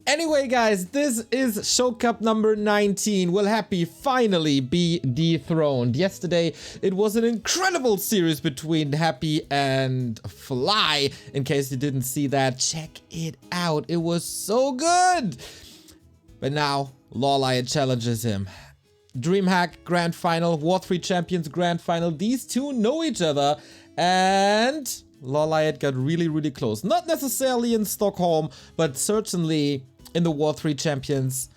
Anyway, guys, this is Show Cup number 19. Will Happy finally be dethroned? Yesterday, it was an incredible series between Happy and Fly. In case you didn't see that, check it out. It was so good. But now, LawLiet challenges him. DreamHack Grand Final, War3 Champions Grand Final. These two know each other, and LawLiet got really close. Not necessarily in Stockholm, but certainly in the War3 Champions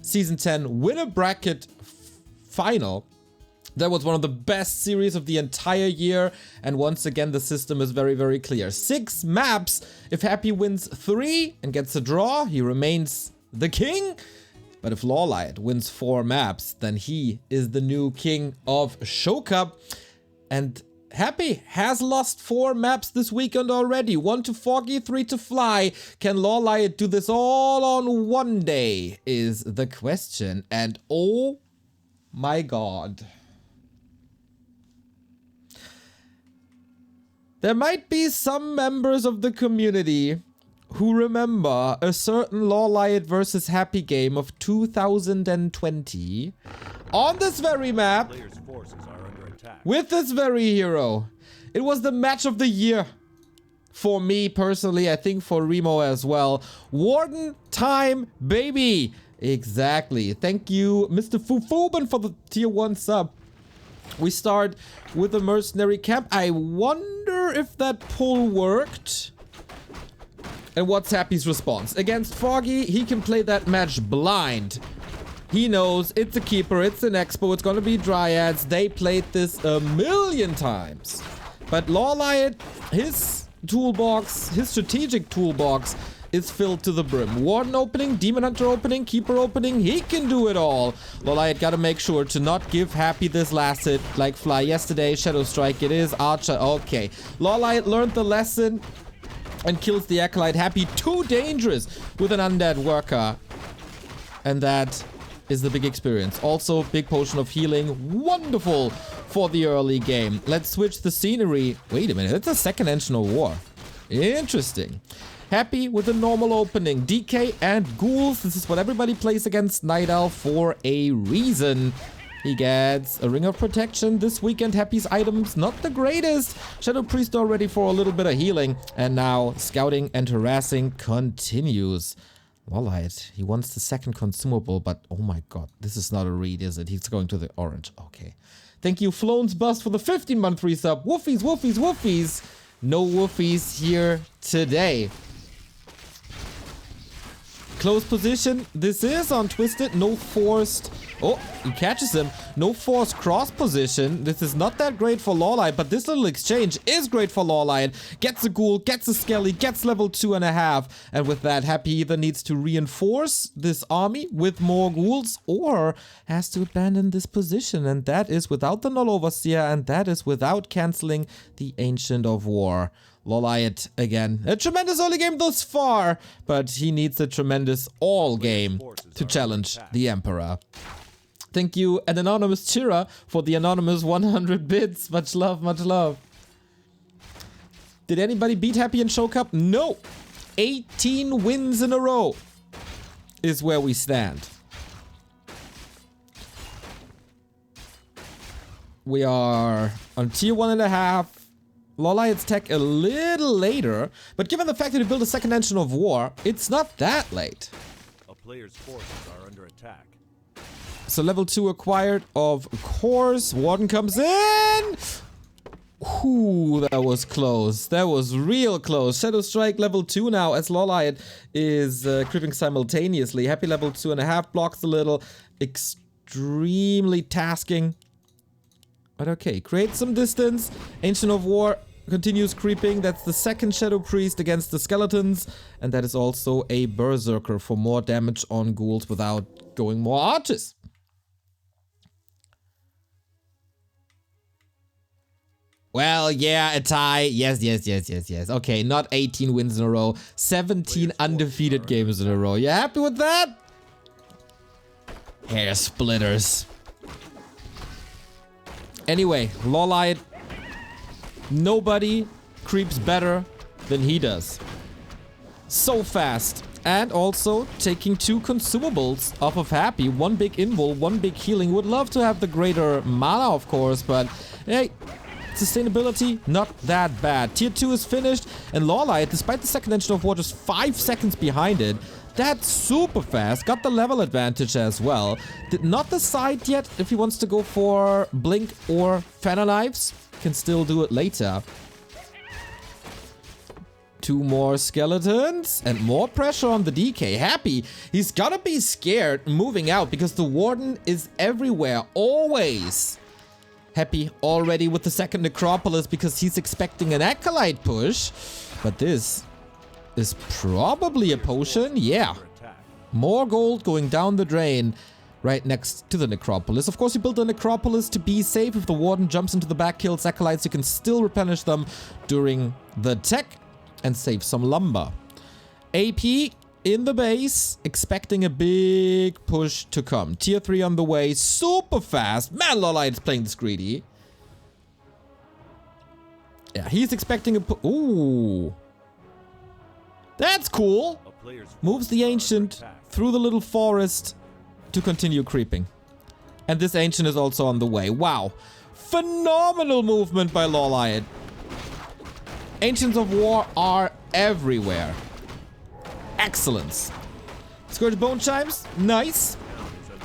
Season 10 winner bracket final. That was one of the best series of the entire year, and once again the system is very clear. 6 maps. If Happy wins 3 and gets a draw, he remains the king. But if LawLiet wins 4 maps, then he is the new king of Show Cup. And Happy has lost 4 maps this weekend already. 1 to Foggy, 3 to Fly. Can LawLiet do this all on one day is the question. And oh my god. There might be some members of the community who remember a certain LawLiet versus Happy game of 2020 on this very map with this very hero. It was the match of the year for me personally. I think for Remo as well. Warden time, baby. Exactly. Thank you, Mr. Fufuben, for the tier 1 sub. We start with a mercenary camp. I wonder if that pull worked. And what's Happy's response? Against Foggy, he can play that match blind. He knows it's a keeper, it's an expo, it's gonna be dryads. They played this a million times. But LawLiet, his toolbox, his strategic toolbox is filled to the brim. Warden opening, Demon Hunter opening, Keeper opening, he can do it all. LawLiet gotta make sure to not give Happy this last hit like Fly yesterday. Shadow Strike it is, Archer, okay. LawLiet learned the lesson and kills the Acolyte. Happy too dangerous with an undead worker. And that is the big experience. Also, big potion of healing. Wonderful for the early game. Let's switch the scenery. Wait a minute, it's a second engine of war. Interesting. Happy with a normal opening. DK and ghouls. This is what everybody plays against Night Owl for a reason. He gets a Ring of Protection. This weekend, Happy's items not the greatest. Shadow Priest already for a little bit of healing. And now, scouting and harassing continues. LawLiet, he wants the second consumable, but oh my god, this is not a read, is it? He's going to the orange. Okay. Thank you, Flown's Bust, for the 15-month resub. Woofies, woofies, woofies. No woofies here today. Close position. This is on Twisted. No forced. Oh, he catches him. No forced cross position. This is not that great for LawLiet, but this little exchange is great for LawLiet. Gets a ghoul, gets a skelly, gets level 2.5. And with that, Happy either needs to reinforce this army with more ghouls or has to abandon this position. And that is without the Null Overseer, and that is without canceling the Ancient of War. LawLiet, again, a tremendous early game thus far, but he needs a tremendous all game to challenge the Emperor. Thank you, an anonymous cheerer, for the anonymous 100 bits. Much love, much love. Did anybody beat Happy in Show Cup? No. 18 wins in a row is where we stand. We are on tier 1.5. LawLiet's tech a little later, but given the fact that he built a second engine of war, it's not that late. A player's forces are under attack. So level 2 acquired, of course. Warden comes in. Ooh, that was close. That was real close. Shadow Strike level 2 now, as LawLiet is creeping simultaneously. Happy level 2.5 blocks a little. Extremely tasking. But okay, create some distance. Ancient of War continues creeping. That's the second Shadow Priest against the skeletons. And that is also a Berserker for more damage on ghouls without going more arches. Well, yeah, a tie. Yes. Okay, not 18 wins in a row. 17 undefeated games in a row. You happy with that? Hair splitters. Anyway, LawLiet, nobody creeps better than he does. So fast, And also taking 2 consumables off of Happy. 1 big invul, 1 big healing. Would love to have the greater mana, of course, but hey, sustainability, not that bad. Tier 2 is finished, and LawLiet, despite the second engine of war, just 5 seconds behind it. That's super fast. Got the level advantage as well. Did not decide yet if he wants to go for Blink or Fenner Knives. Can still do it later. 2 more skeletons and more pressure on the DK. Happy, he's gotta be scared moving out because the Warden is everywhere, always. Happy already with the second Necropolis because he's expecting an Acolyte push. But this is probably a potion. Yeah. More gold going down the drain right next to the Necropolis. Of course, you build the Necropolis to be safe. If the Warden jumps into the back, kills Acolytes, you can still replenish them during the tech and save some lumber. AP in the base, expecting a big push to come. Tier 3 on the way, super fast. Man, LawLiet is playing this greedy. Yeah, he's expecting a ooh. That's cool. Moves the Ancient through the little forest to continue creeping. And this Ancient is also on the way. Wow. Phenomenal movement by LawLiet. Ancients of War are everywhere. Excellence. Scourge Bone Chimes, nice.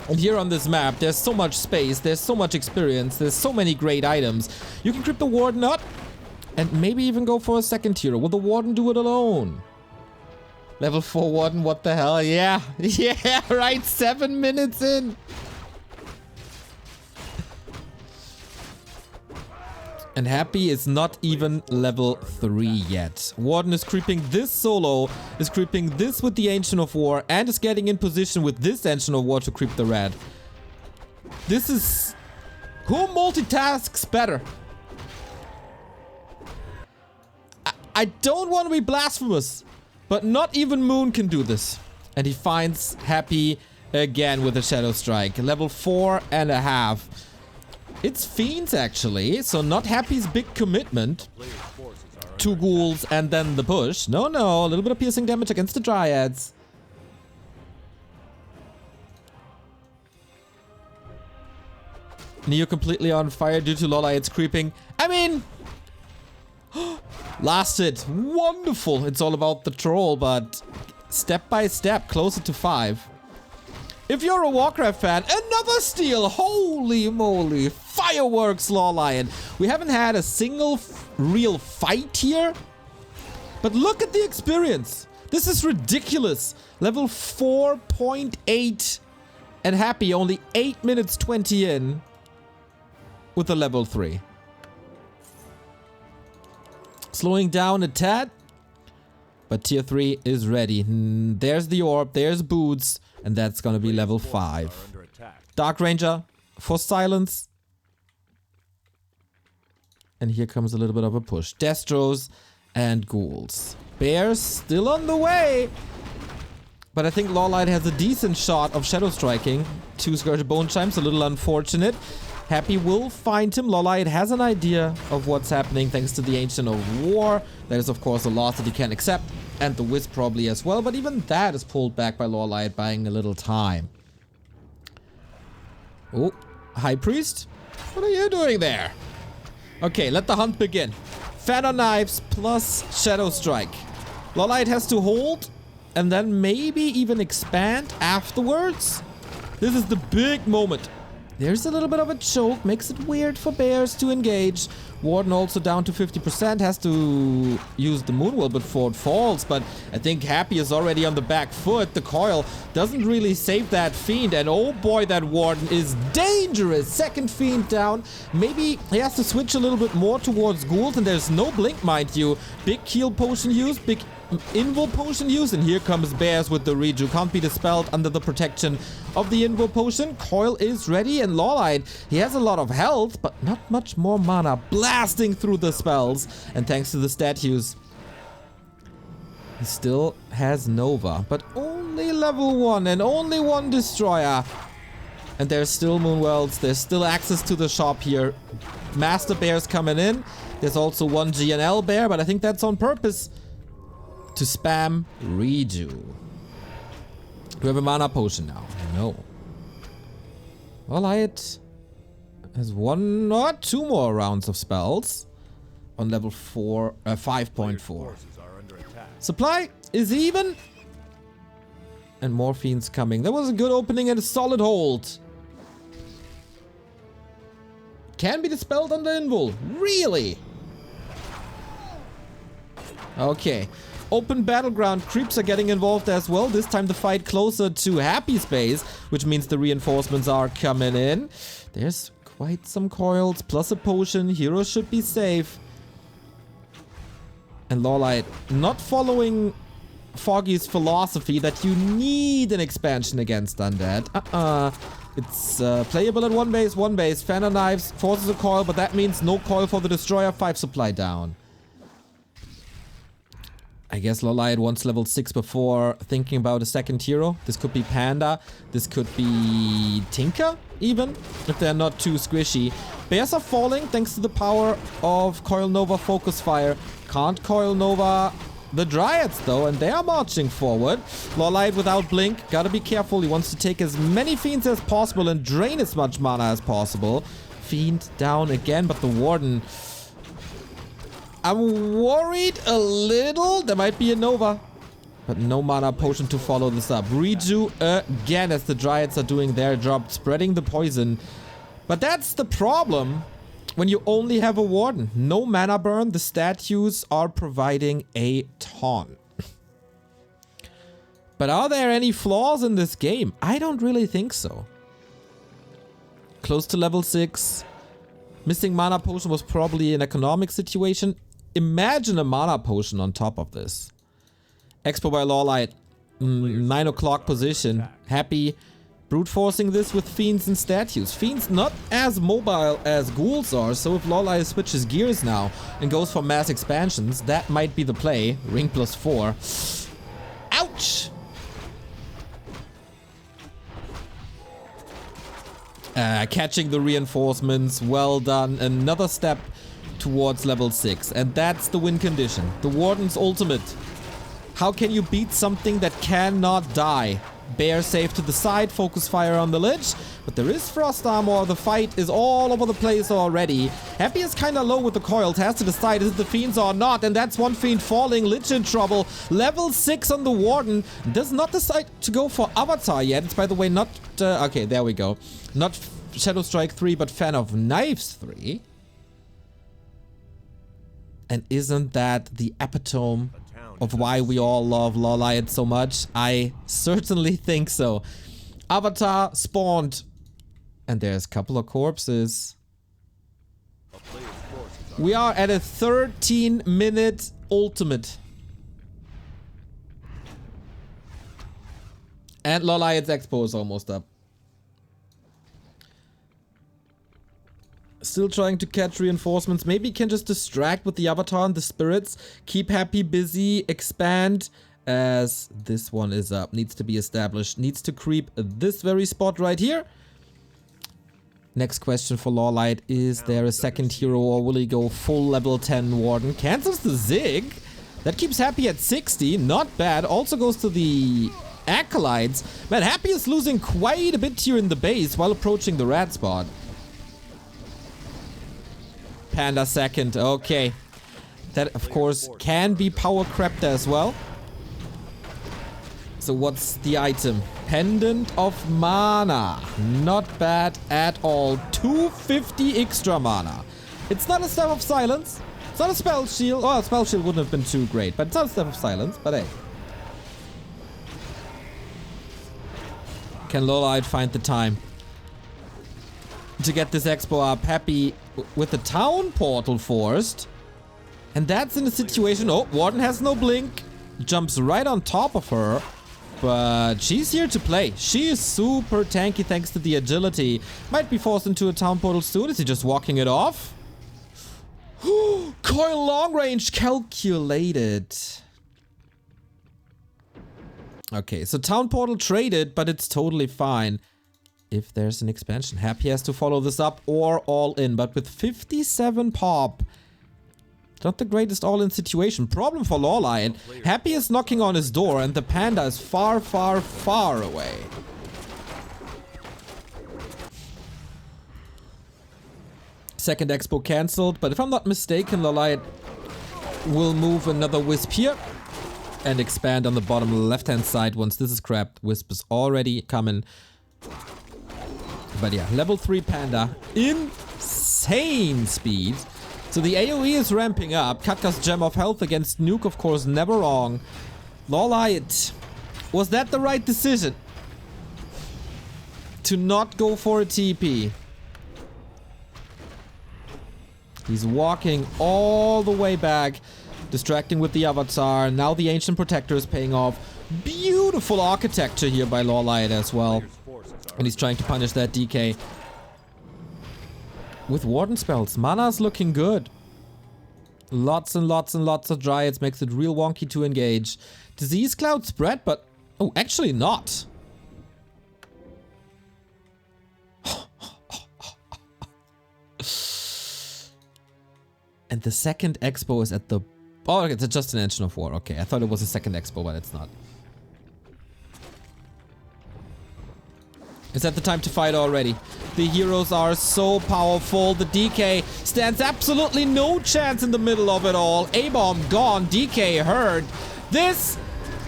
And here on this map, there's so much space, there's so much experience, there's so many great items. You can creep the Warden up and maybe even go for a second hero. Will the Warden do it alone? Level 4 Warden, what the hell? Yeah, yeah, right, 7 minutes in. And Happy is not even level 3 yet. Warden is creeping this solo, is creeping this with the Ancient of War, and is getting in position with this Ancient of War to creep the red. This is... who multitasks better? I don't want to be blasphemous, but not even Moon can do this. And he finds Happy again with a Shadow Strike. Level 4.5. It's Fiends, actually, so not Happy's big commitment. 2 ghouls and then the push. No, a little bit of piercing damage against the Dryads. Neo completely on fire due to LawLiet's creeping. I mean... last hit. Wonderful. It's all about the troll, but step by step, closer to 5. If you're a Warcraft fan, another steal! Holy moly! Fireworks, LawLiet! We haven't had a single real fight here, but look at the experience! This is ridiculous! Level 4.8 and Happy only 8 minutes 20 in with a level 3. Slowing down a tad, but tier 3 is ready. There's the orb, there's Boots. And that's gonna be level 5. Dark Ranger for silence. And here comes a little bit of a push. Destros and Ghouls. Bears still on the way. But I think LawLiet has a decent shot of Shadow Striking. 2 Scourge Bone Chimes, a little unfortunate. Happy will find him. LawLiet has an idea of what's happening thanks to the Ancient of War. That is, of course, a loss that he can't accept. And the Wisp probably as well. But even that is pulled back by LawLiet, buying a little time. Oh, High Priest? What are you doing there? Okay, let the hunt begin. Fenner Knives plus Shadow Strike. LawLiet has to hold and then maybe even expand afterwards. This is the big moment. There's a little bit of a choke, makes it weird for bears to engage. Warden also down to 50%, has to use the Moonwell before it falls, but I think Happy is already on the back foot. The coil doesn't really save that Fiend, and oh boy, that Warden is dangerous. Second Fiend down. Maybe he has to switch a little bit more towards Ghouls, and there's no blink, mind you. Big heal potion use, big invul potion use, and here comes Bears with the Reju. Can't be dispelled under the protection of the invul potion. Coil is ready, and LawLiet, he has a lot of health, but not much more mana, blasting through the spells. And thanks to the statues, he still has Nova, but only level 1 and only 1 destroyer. And there's still Moonwells, there's still access to the shop here. Master Bears coming in. There's also 1 GNL Bear, but I think that's on purpose to spam Reju. we have a mana potion now? No. LawLiet has 1 or 2 more rounds of spells on level 5.4. Supply is even. And more fiends coming. That was a good opening and a solid hold. Can be dispelled under Invul. Really? Okay. Open battleground. Creeps are getting involved as well. This time the fight closer to Happy Space, which means the reinforcements are coming in. There's quite some coils, plus a potion. Heroes should be safe. And LawLiet not following Foggy's philosophy that you need an expansion against undead. It's playable at one base. Fanner Knives forces a coil, but that means no coil for the Destroyer. 5 supply down. I guess LawLiet wants level 6 before thinking about a second hero. This could be Panda. This could be Tinker, even, if they're not too squishy. Bears are falling thanks to the power of Coil Nova Focus Fire. Can't Coil Nova the Dryads, though, and they are marching forward. LawLiet without Blink. Gotta be careful. He wants to take as many Fiends as possible and drain as much mana as possible. Fiend down again, but the Warden... I'm worried a little. There might be a Nova. But no mana potion to follow this up. Reju again as the Dryads are doing their job, spreading the poison. But that's the problem when you only have a Warden. No mana burn. The statues are providing a ton. But are there any flaws in this game? I don't really think so. Close to level 6. Missing mana potion was probably an economic situation. Imagine a mana potion on top of this. Expo by LawLiet. 9 o'clock position. Happy. Brute forcing this with Fiends and statues. Fiends not as mobile as ghouls are, so if LawLiet switches gears now and goes for mass expansions, that might be the play. Ring plus 4. Ouch! Catching the reinforcements. Well done. Another step towards level 6. And that's the win condition. The Warden's ultimate. How can you beat something that cannot die? Bear safe to the side, focus fire on the Lich. But there is Frost Armor. The fight is all over the place already. Happy is kind of low with the coils. Has to decide is it the Fiends or not. And that's one Fiend falling. Lich in trouble. Level 6 on the Warden. Does not decide to go for Avatar yet. It's, by the way, not... okay, there we go. Not Shadow Strike 3, but Fan of Knives 3. And isn't that the epitome of why we all love LawLiet so much? I certainly think so. Avatar spawned. And there's a couple of corpses. We are at a 13-minute ultimate. And LawLiet's expo is almost up. Still trying to catch reinforcements. Maybe can just distract with the Avatar and the spirits. Keep Happy busy. Expand as this one is up. Needs to be established. Needs to creep this very spot right here. Next question for LawLiet. Is there a second hero or will he go full level 10 Warden? Cancels the Zig. That keeps Happy at 60. Not bad. Also goes to the Acolytes. Man, Happy is losing quite a bit here in the base while approaching the rat spot. Panda second, okay. That, of course, can be power crept as well. So what's the item? Pendant of Mana. Not bad at all. 250 extra mana. It's not a Staff of Silence. It's not a Spell Shield. Oh, a Spell Shield wouldn't have been too great, but it's not a Staff of Silence, but hey. Can LawLiet find the time to get this expo up? Happy with the town portal forced. And that's in a situation... Oh, Warden has no blink. Jumps right on top of her. But she's here to play. She is super tanky thanks to the agility. Might be forced into a town portal soon. Is he just walking it off? Coil long range calculated. Okay, so town portal traded, but it's totally fine. If there's an expansion. Happy has to follow this up or all in. But with 57 pop, Not the greatest all-in situation. Problem for LawLiet. Happy is knocking on his door and the panda is far, far, far away. Second expo cancelled, but if I'm not mistaken, LawLiet will move another wisp here and expand on the bottom left-hand side once this is crapped. Wisp is already coming. But yeah, level 3 panda. Insane speed. So the AoE is ramping up. Katka's Gem of Health against Nuke, of course, never wrong. LawLiet, was that the right decision? To not go for a TP. He's walking all the way back, distracting with the Avatar. Now the Ancient Protector is paying off. Beautiful architecture here by LawLiet as well. And he's trying to punish that DK. With Warden spells, mana's looking good. Lots and lots and lots of Dryads makes it real wonky to engage. Disease Cloud spread, but... oh, actually not. And the second expo is at the... oh, it's just an Engine of War. Okay, I thought it was a second expo, but it's not. Is that the time to fight already? The heroes are so powerful. The DK stands absolutely no chance in the middle of it all. A-bomb gone. DK hurt. This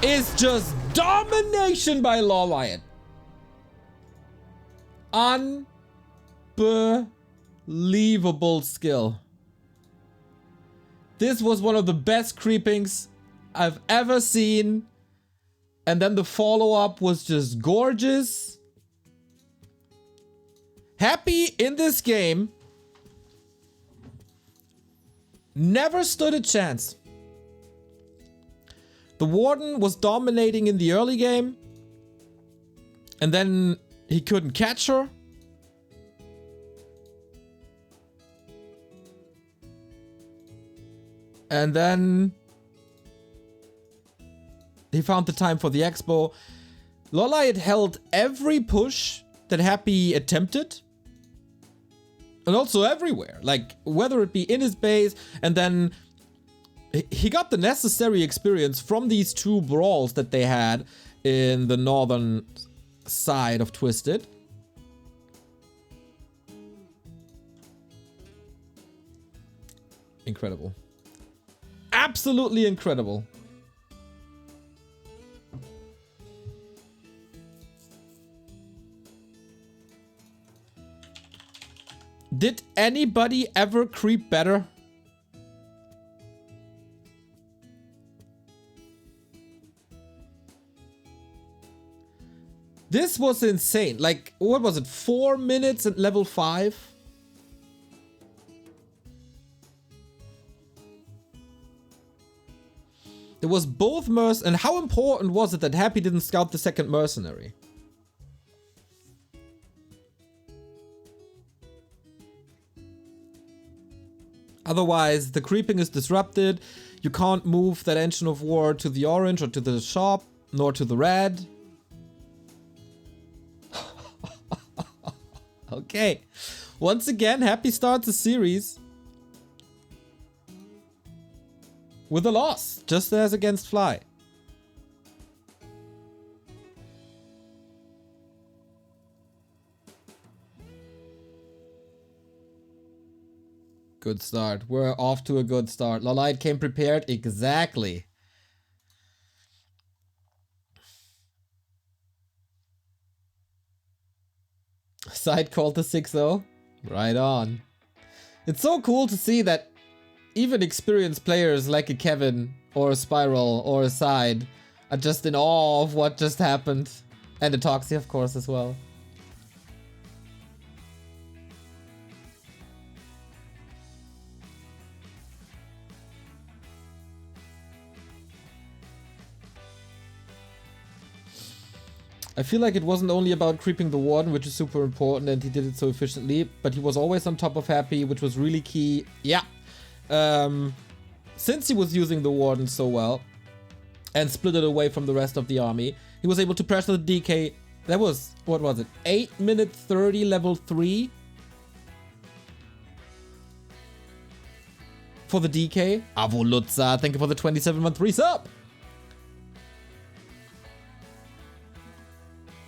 is just domination by LawLiet. Unbelievable skill. This was one of the best creepings I've ever seen. And then the follow-up was just gorgeous. Happy in this game never stood a chance. The Warden was dominating in the early game, and then he couldn't catch her. And then he found the time for the expo. LawLiet held every push that Happy attempted. And also everywhere, like whether it be in his base, and then he got the necessary experience from these two brawls that they had in the northern side of Twisted. Incredible. Absolutely incredible. Did anybody ever creep better? This was insane. Like, what was it? 4 minutes at level 5? There was both and how important was it that Happy didn't scout the second mercenary? Otherwise, the creeping is disrupted. You can't move that Engine of War to the orange or to the shop, nor to the red. Okay. Once again, Happy starts a series with a loss, just as against Fly. Good start. We're off to a good start. LawLiet came prepared. Exactly. Side called the 6-0. Right on. It's so cool to see that even experienced players like a Kevin or a Spiral or a Side are just in awe of what just happened. And a Toxie, of course, as well. I feel like it wasn't only about creeping the Warden, which is super important, and he did it so efficiently, but he was always on top of Happy, which was really key. Yeah. Since he was using the Warden so well, and split it away from the rest of the army, he was able to pressure the DK. That was, what was it? 8 minutes 30 level 3? for the DK. Avolutza, thank you for the 27-month resub.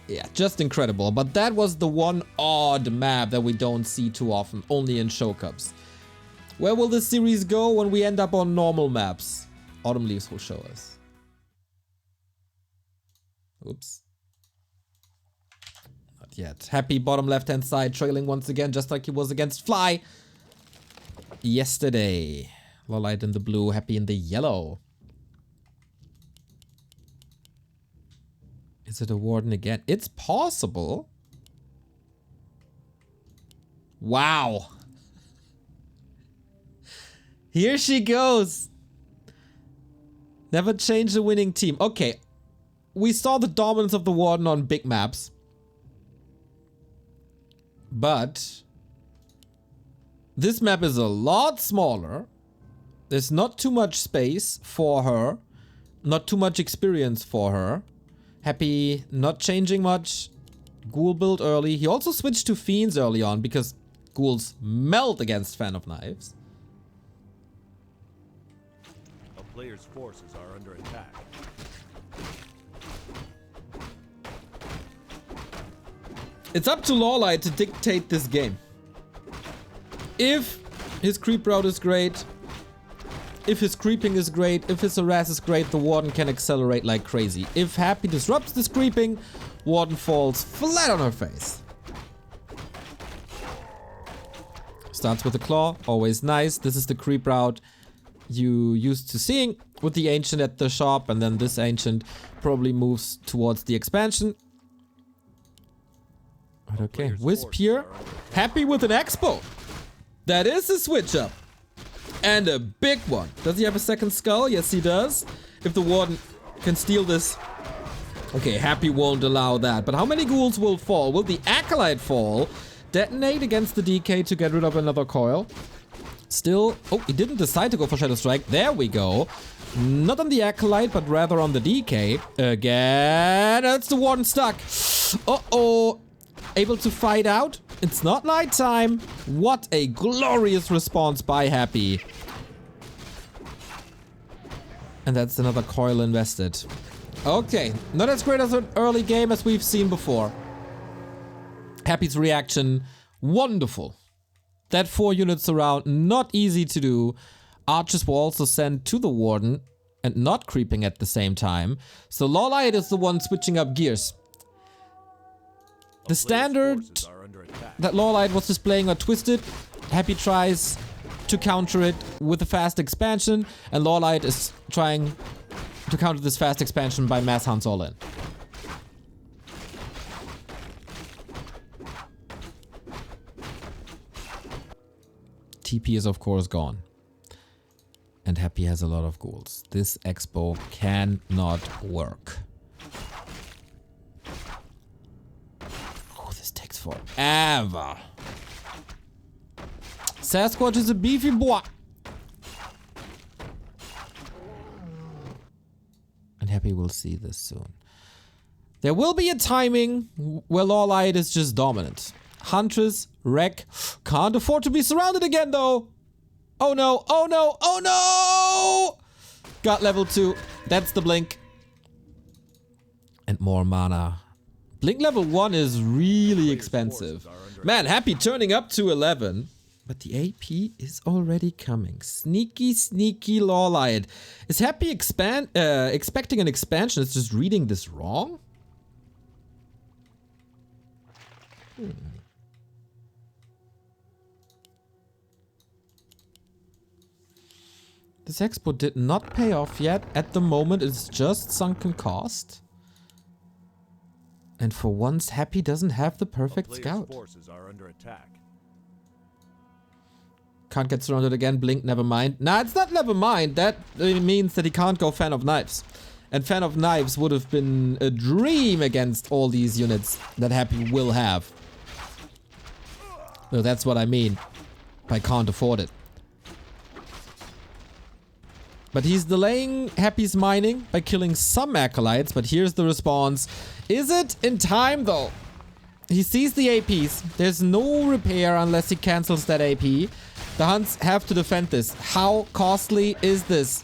Yeah, just incredible. But that was the one odd map that we don't see too often, only in show cups. Where will this series go when we end up on normal maps? Autumn Leaves will show us. Oops. Not yet. Happy bottom left-hand side, trailing once again, just like he was against Fly yesterday. LawLiet in the blue, Happy in the yellow. Is it a Warden again? It's possible. Wow. Here she goes. Never change the winning team. Okay. We saw the dominance of the Warden on big maps. But this map is a lot smaller. There's not too much space for her. Not too much experience for her. Happy not changing much. Ghoul build early. He also switched to Fiends early on because ghouls melt against Fan of Knives. A player's forces are under attack. It's up to LawLiet to dictate this game. If his creep route is great, if his creeping is great, if his harass is great, the Warden can accelerate like crazy. If Happy disrupts this creeping, Warden falls flat on her face. Starts with a claw, always nice. This is the creep route you used to seeing with the Ancient at the shop, and then this Ancient probably moves towards the expansion. But okay, Wisp here. Happy with an Expo. That is a switch up. And a big one. Does he have a second skull? Yes, he does. If the Warden can steal this. Okay, Happy won't allow that. But how many ghouls will fall? Will the Acolyte fall? Detonate against the DK to get rid of another coil. Still. Oh, he didn't decide to go for Shadow Strike. There we go. Not on the Acolyte, but rather on the DK. Again. That's the Warden stuck. Uh-oh. Able to fight out. It's not nighttime. What a glorious response by Happy. And that's another coil invested. Okay, not as great as an early game as we've seen before. Happy's reaction, wonderful. That 4 units around, not easy to do. Archers were also sent to the Warden and not creeping at the same time. So LawLiet is the one switching up gears. The standard that LawLiet was displaying are twisted. Happy tries to counter it with a fast expansion, and LawLiet is trying to counter this fast expansion by mass hunts all in. TP is of course gone. And Happy has a lot of ghouls. This expo cannot work. Forever. Sasquatch is a beefy boy. And Happy will see this soon. There will be a timing where LawLiet is just dominant. Huntress, Wreck, can't afford to be surrounded again though. Oh no, oh no, oh no! Got level 2. That's the blink. And more mana. Blink level 1 is really expensive. Man, Happy turning up to 11. But the AP is already coming. Sneaky, sneaky LawLiet. Is Happy expecting an expansion? It's just reading this wrong? This expo did not pay off yet. At the moment, it's just sunken cost. And for once, Happy doesn't have the perfect scout. Forces are under attack. Can't get surrounded again. Blink, never mind. Nah, it's not never mind. That means that he can't go Fan of Knives. And Fan of Knives would have been a dream against all these units that Happy will have. So that's what I mean. I can't afford it. But he's delaying Happy's mining by killing some Acolytes, but here's the response. Is it in time though? He sees the APs. There's no repair unless he cancels that AP. The Hunts have to defend this. How costly is this?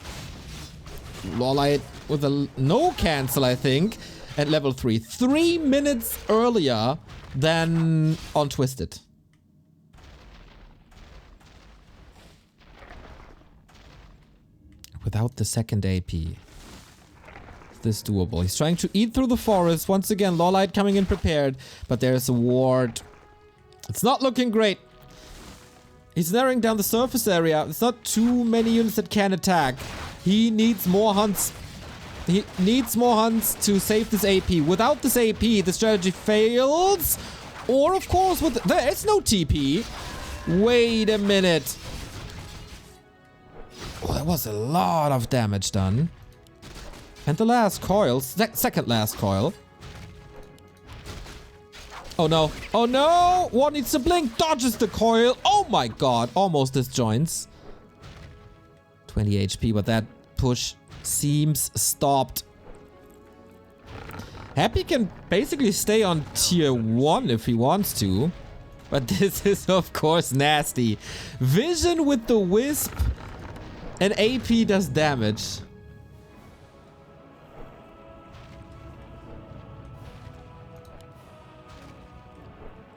LawLiet with a no cancel, I think, at level 3. 3 minutes earlier than on Twisted. Without the second AP. Is this doable? He's trying to eat through the forest. Once again, LawLiet coming in prepared, but there's a ward. It's not looking great. He's narrowing down the surface area. There's not too many units that can attack. He needs more hunts. He needs more hunts to save this AP. Without this AP, the strategy fails. Or, of course, with there is no TP. Wait a minute. Oh, that was a lot of damage done. And the last coil, second last coil. Oh no. Oh no! One needs to blink, dodges the coil. Oh my god, almost disjoints. 20 HP, but that push seems stopped. Happy can basically stay on tier 1 if he wants to. But this is of course nasty. Vision with the Wisp and AP does damage.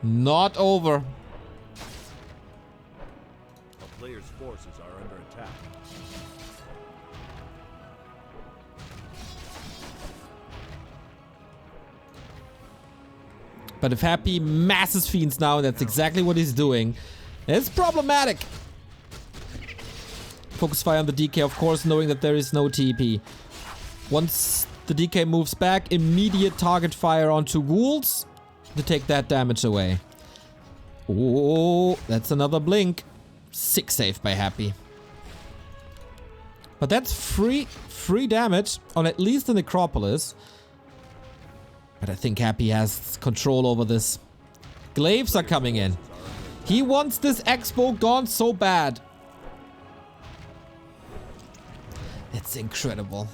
Not over. A player's forces are under attack. But if Happy masses Fiends now, and that's exactly what he's doing, it's problematic. Focus fire on the DK, of course, knowing that there is no TP. Once the DK moves back, immediate target fire onto ghouls to take that damage away. Oh, that's another blink. 6 save by Happy. But that's free damage on at least the Necropolis. But I think Happy has control over this. Glaives are coming in. He wants this Expo gone so bad. It's incredible.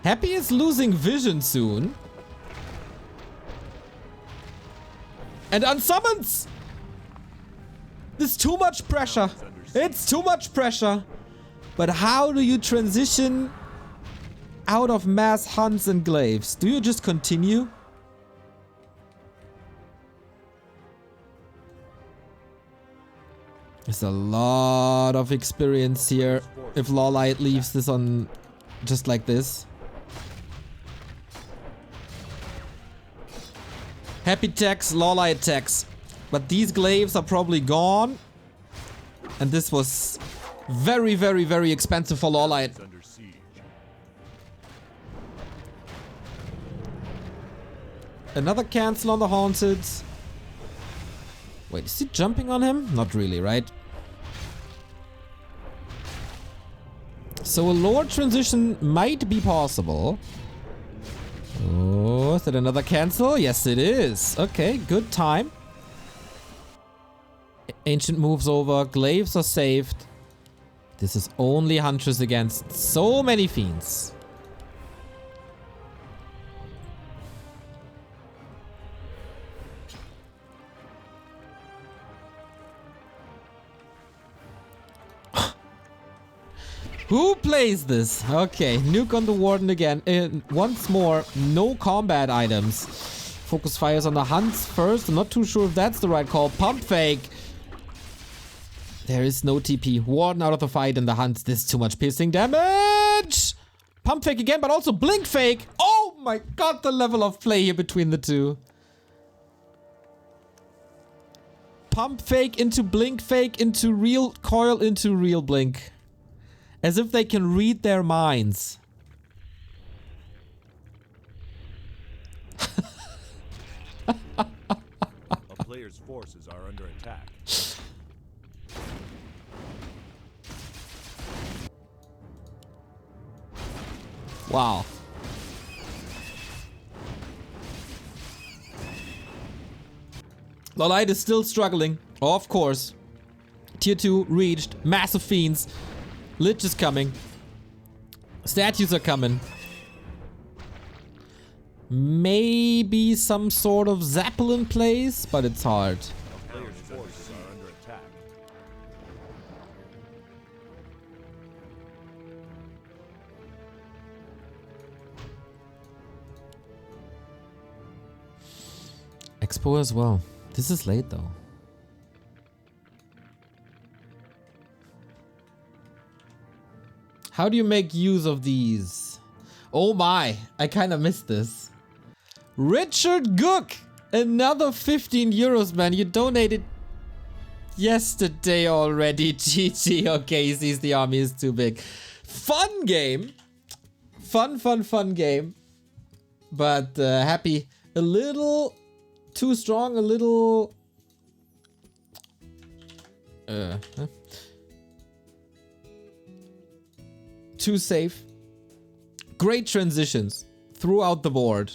Happy is losing vision soon. And unsummons! There's too much pressure. It's too much pressure. But how do you transition out of mass hunts and glaives? Do you just continue? There's a lot of experience here if LawLiet leaves this on just like this. Happy techs, LawLiet techs. But these glaives are probably gone. And this was very, very, very expensive for LawLiet. Under siege. Another cancel on the Haunted. Wait, is he jumping on him? Not really, right? So a Lord transition might be possible. Oh, is that another cancel? Yes, it is. Okay, good time. Ancient moves over. Glaives are saved. This is only Huntress against so many Fiends. Who plays this? Okay, nuke on the Warden again. Once more, no combat items. Focus fires on the Hunts first. I'm not too sure if that's the right call. Pump fake. There is no TP. Warden out of the fight and the Hunts. This is too much piercing damage. Pump fake again, but also blink fake. Oh my god, the level of play here between the two. Pump fake into blink fake into real coil into real blink. As if they can read their minds. A player's forces are under attack. Wow. LawLiet is still struggling. Of course. Tier 2 reached. Massive Fiends. Lich is coming. Statues are coming. Maybe some sort of Zeppelin plays, but it's hard. A player's forces are under attack. Expo as well. This is late though. How do you make use of these? Oh my, I kind of missed this. Richard Gook! Another 15 euros, man. You donated yesterday already. GG. Okay, he sees the army is too big. Fun game. Fun game. But happy. A little too strong, a little... Too safe. Great transitions throughout the board.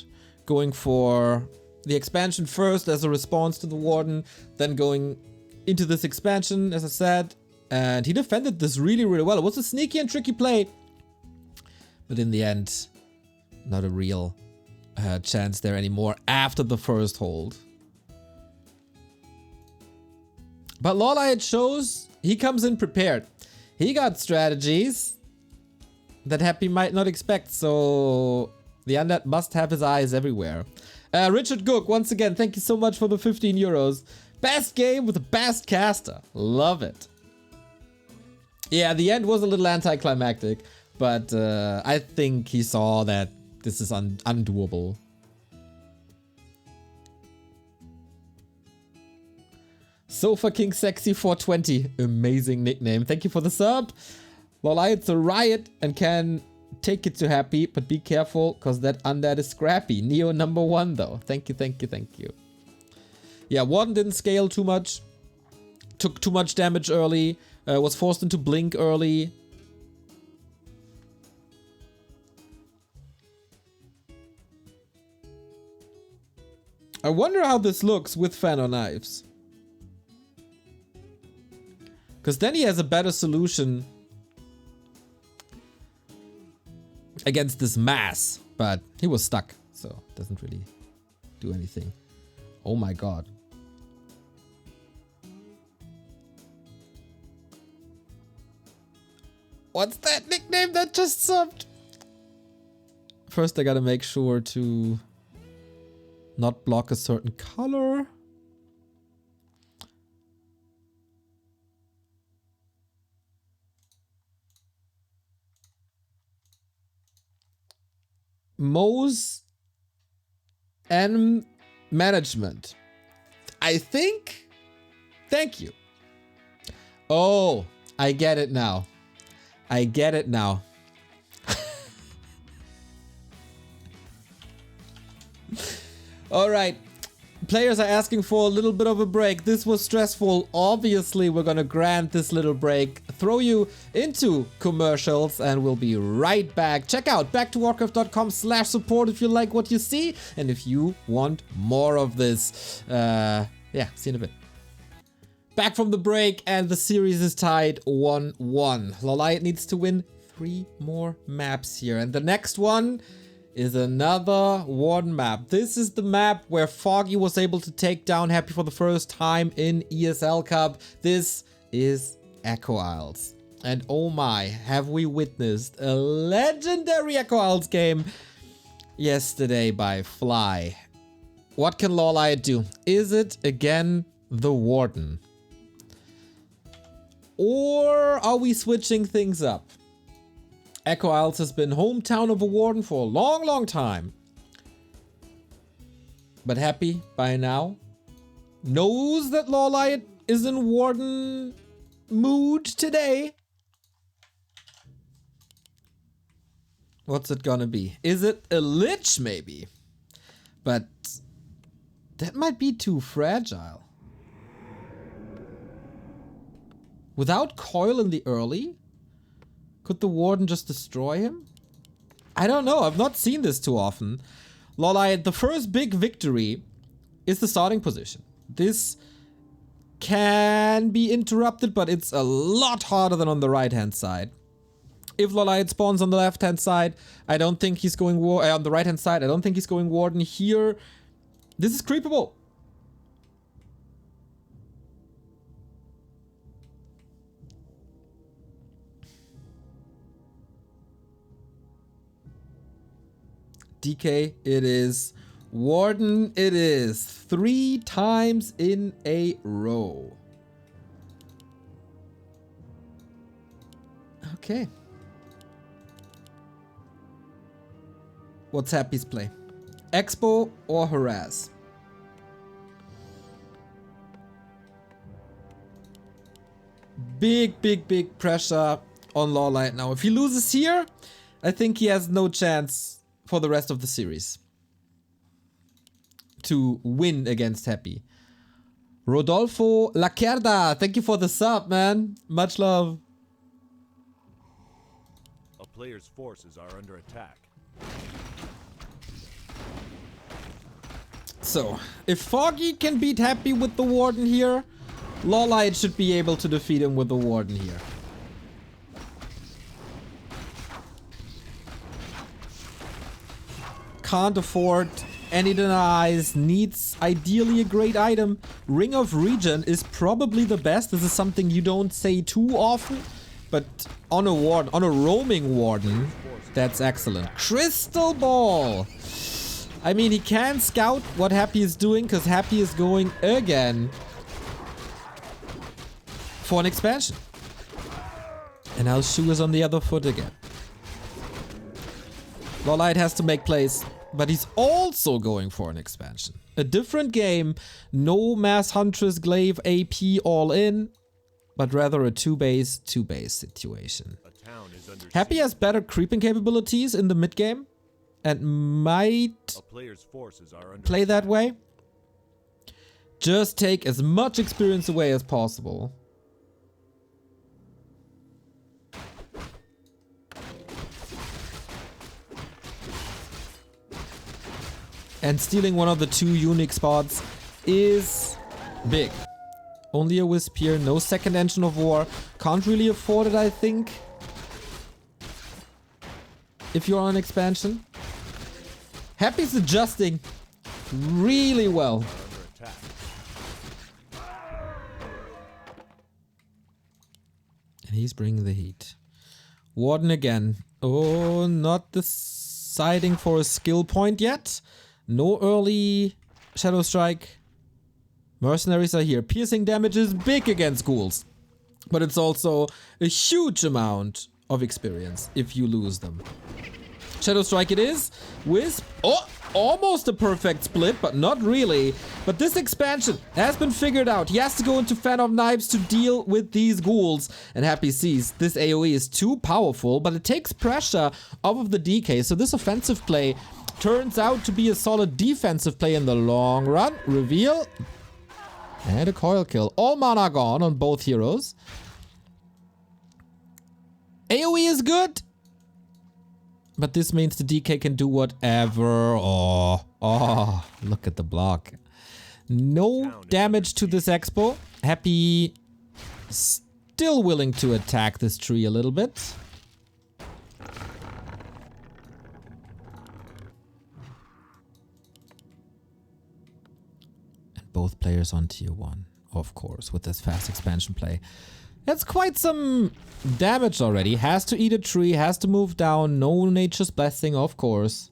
Going for the expansion first as a response to the Warden, then going into this expansion, as I said. And he defended this really, really well. It was a sneaky and tricky play. But in the end, not a real chance there anymore after the first hold. But LawLiet shows he comes in prepared. He got strategies that Happy might not expect, so the undead must have his eyes everywhere. Richard Gook, once again, thank you so much for the 15 euros. Best game with the best caster. Love it. Yeah, the end was a little anticlimactic, but I think he saw that this is undoable. Sofa King Sexy 420. Amazing nickname. Thank you for the sub. LawLiet's a riot and can take it to Happy, but be careful because that undead is scrappy. Neo #1 though. Thank you. Yeah, Warden didn't scale too much. Took too much damage early. Was forced into blink early. I wonder how this looks with Fan or Knives. Because then he has a better solution against this mass, but he was stuck, so doesn't really do anything. Oh my god. What's that nickname that just subbed? First I gotta make sure to not block a certain color. Mo's and management. I think. Thank you. Oh, I get it now. All right. Players are asking for a little bit of a break. This was stressful. Obviously, we're gonna grant this little break, throw you into commercials, and we'll be right back. Check out backtowarcraft.com/support if you like what you see and if you want more of this. Yeah, see you in a bit. Back from the break, and the series is tied 1-1. LawLiet needs to win 3 more maps here, and the next one is another Warden map. This is the map where Foggy was able to take down Happy for the first time in ESL Cup. This is Echo Isles. And oh my, have we witnessed a legendary Echo Isles game yesterday by Fly. What can LawLiet do? Is it again the Warden? Or are we switching things up? Echo Isles has been hometown of a Warden for a long, long time. But Happy, by now, knows that LawLiet is in Warden mood today. What's it gonna be? Is it a Lich, maybe? But that might be too fragile. Without Coil in the early? Could the Warden just destroy him? I don't know. I've not seen this too often. LawLiet, the first big victory is the starting position. This can be interrupted, but it's a lot harder than on the right-hand side. If LawLiet spawns on the left-hand side, I don't think he's going on the right-hand side. I don't think he's going Warden here. This is creepable. DK it is. Warden it is. 3 times in a row. Okay. What's Happy's play? Expo or harass? Big pressure on LawLiet now. If he loses here, I think he has no chance for the rest of the series to win against Happy. Rodolfo Lacerda, thank you for the sub, man. Much love. A player's forces are under attack. So, if Foggy can beat Happy with the Warden here, LawLiet should be able to defeat him with the Warden here. Can't afford any denies, needs ideally a great item. Ring of Regen is probably the best. This is something you don't say too often, but on a Warden, on a roaming Warden, that's excellent. Crystal Ball! I mean, he can scout what Happy is doing, because Happy is going again for an expansion. And now Shu is on the other foot again. LawLiet has to make plays, but he's also going for an expansion. A different game, no Mass Huntress Glaive AP all in, but rather a 2-base situation. Happy has better creeping capabilities in the mid game and might play that way. Just take as much experience away as possible. And stealing one of the 2 unique spots is big. Only a Wisp here, no second Engine of War. Can't really afford it, I think, if you're on expansion. Happy's adjusting really well. And he's bringing the heat. Warden again. Oh, not deciding for a skill point yet. No early Shadow Strike. Mercenaries are here. Piercing damage is big against ghouls. But it's also a huge amount of experience if you lose them. Shadow Strike it is. Wisp. Oh, almost a perfect split, but not really. But this expansion has been figured out. He has to go into Fan of Knives to deal with these ghouls. And Happy sees this AoE is too powerful, but it takes pressure off of the DK. So this offensive play turns out to be a solid defensive play in the long run. Reveal. And a coil kill. All mana gone on both heroes. AoE is good. But this means the DK can do whatever. Oh, look at the block. No damage to this Expo. Happy still willing to attack this tree a little bit. Both players on tier 1, of course, with this fast expansion play. That's quite some damage already. Has to eat a tree, has to move down. No Nature's Blessing, of course.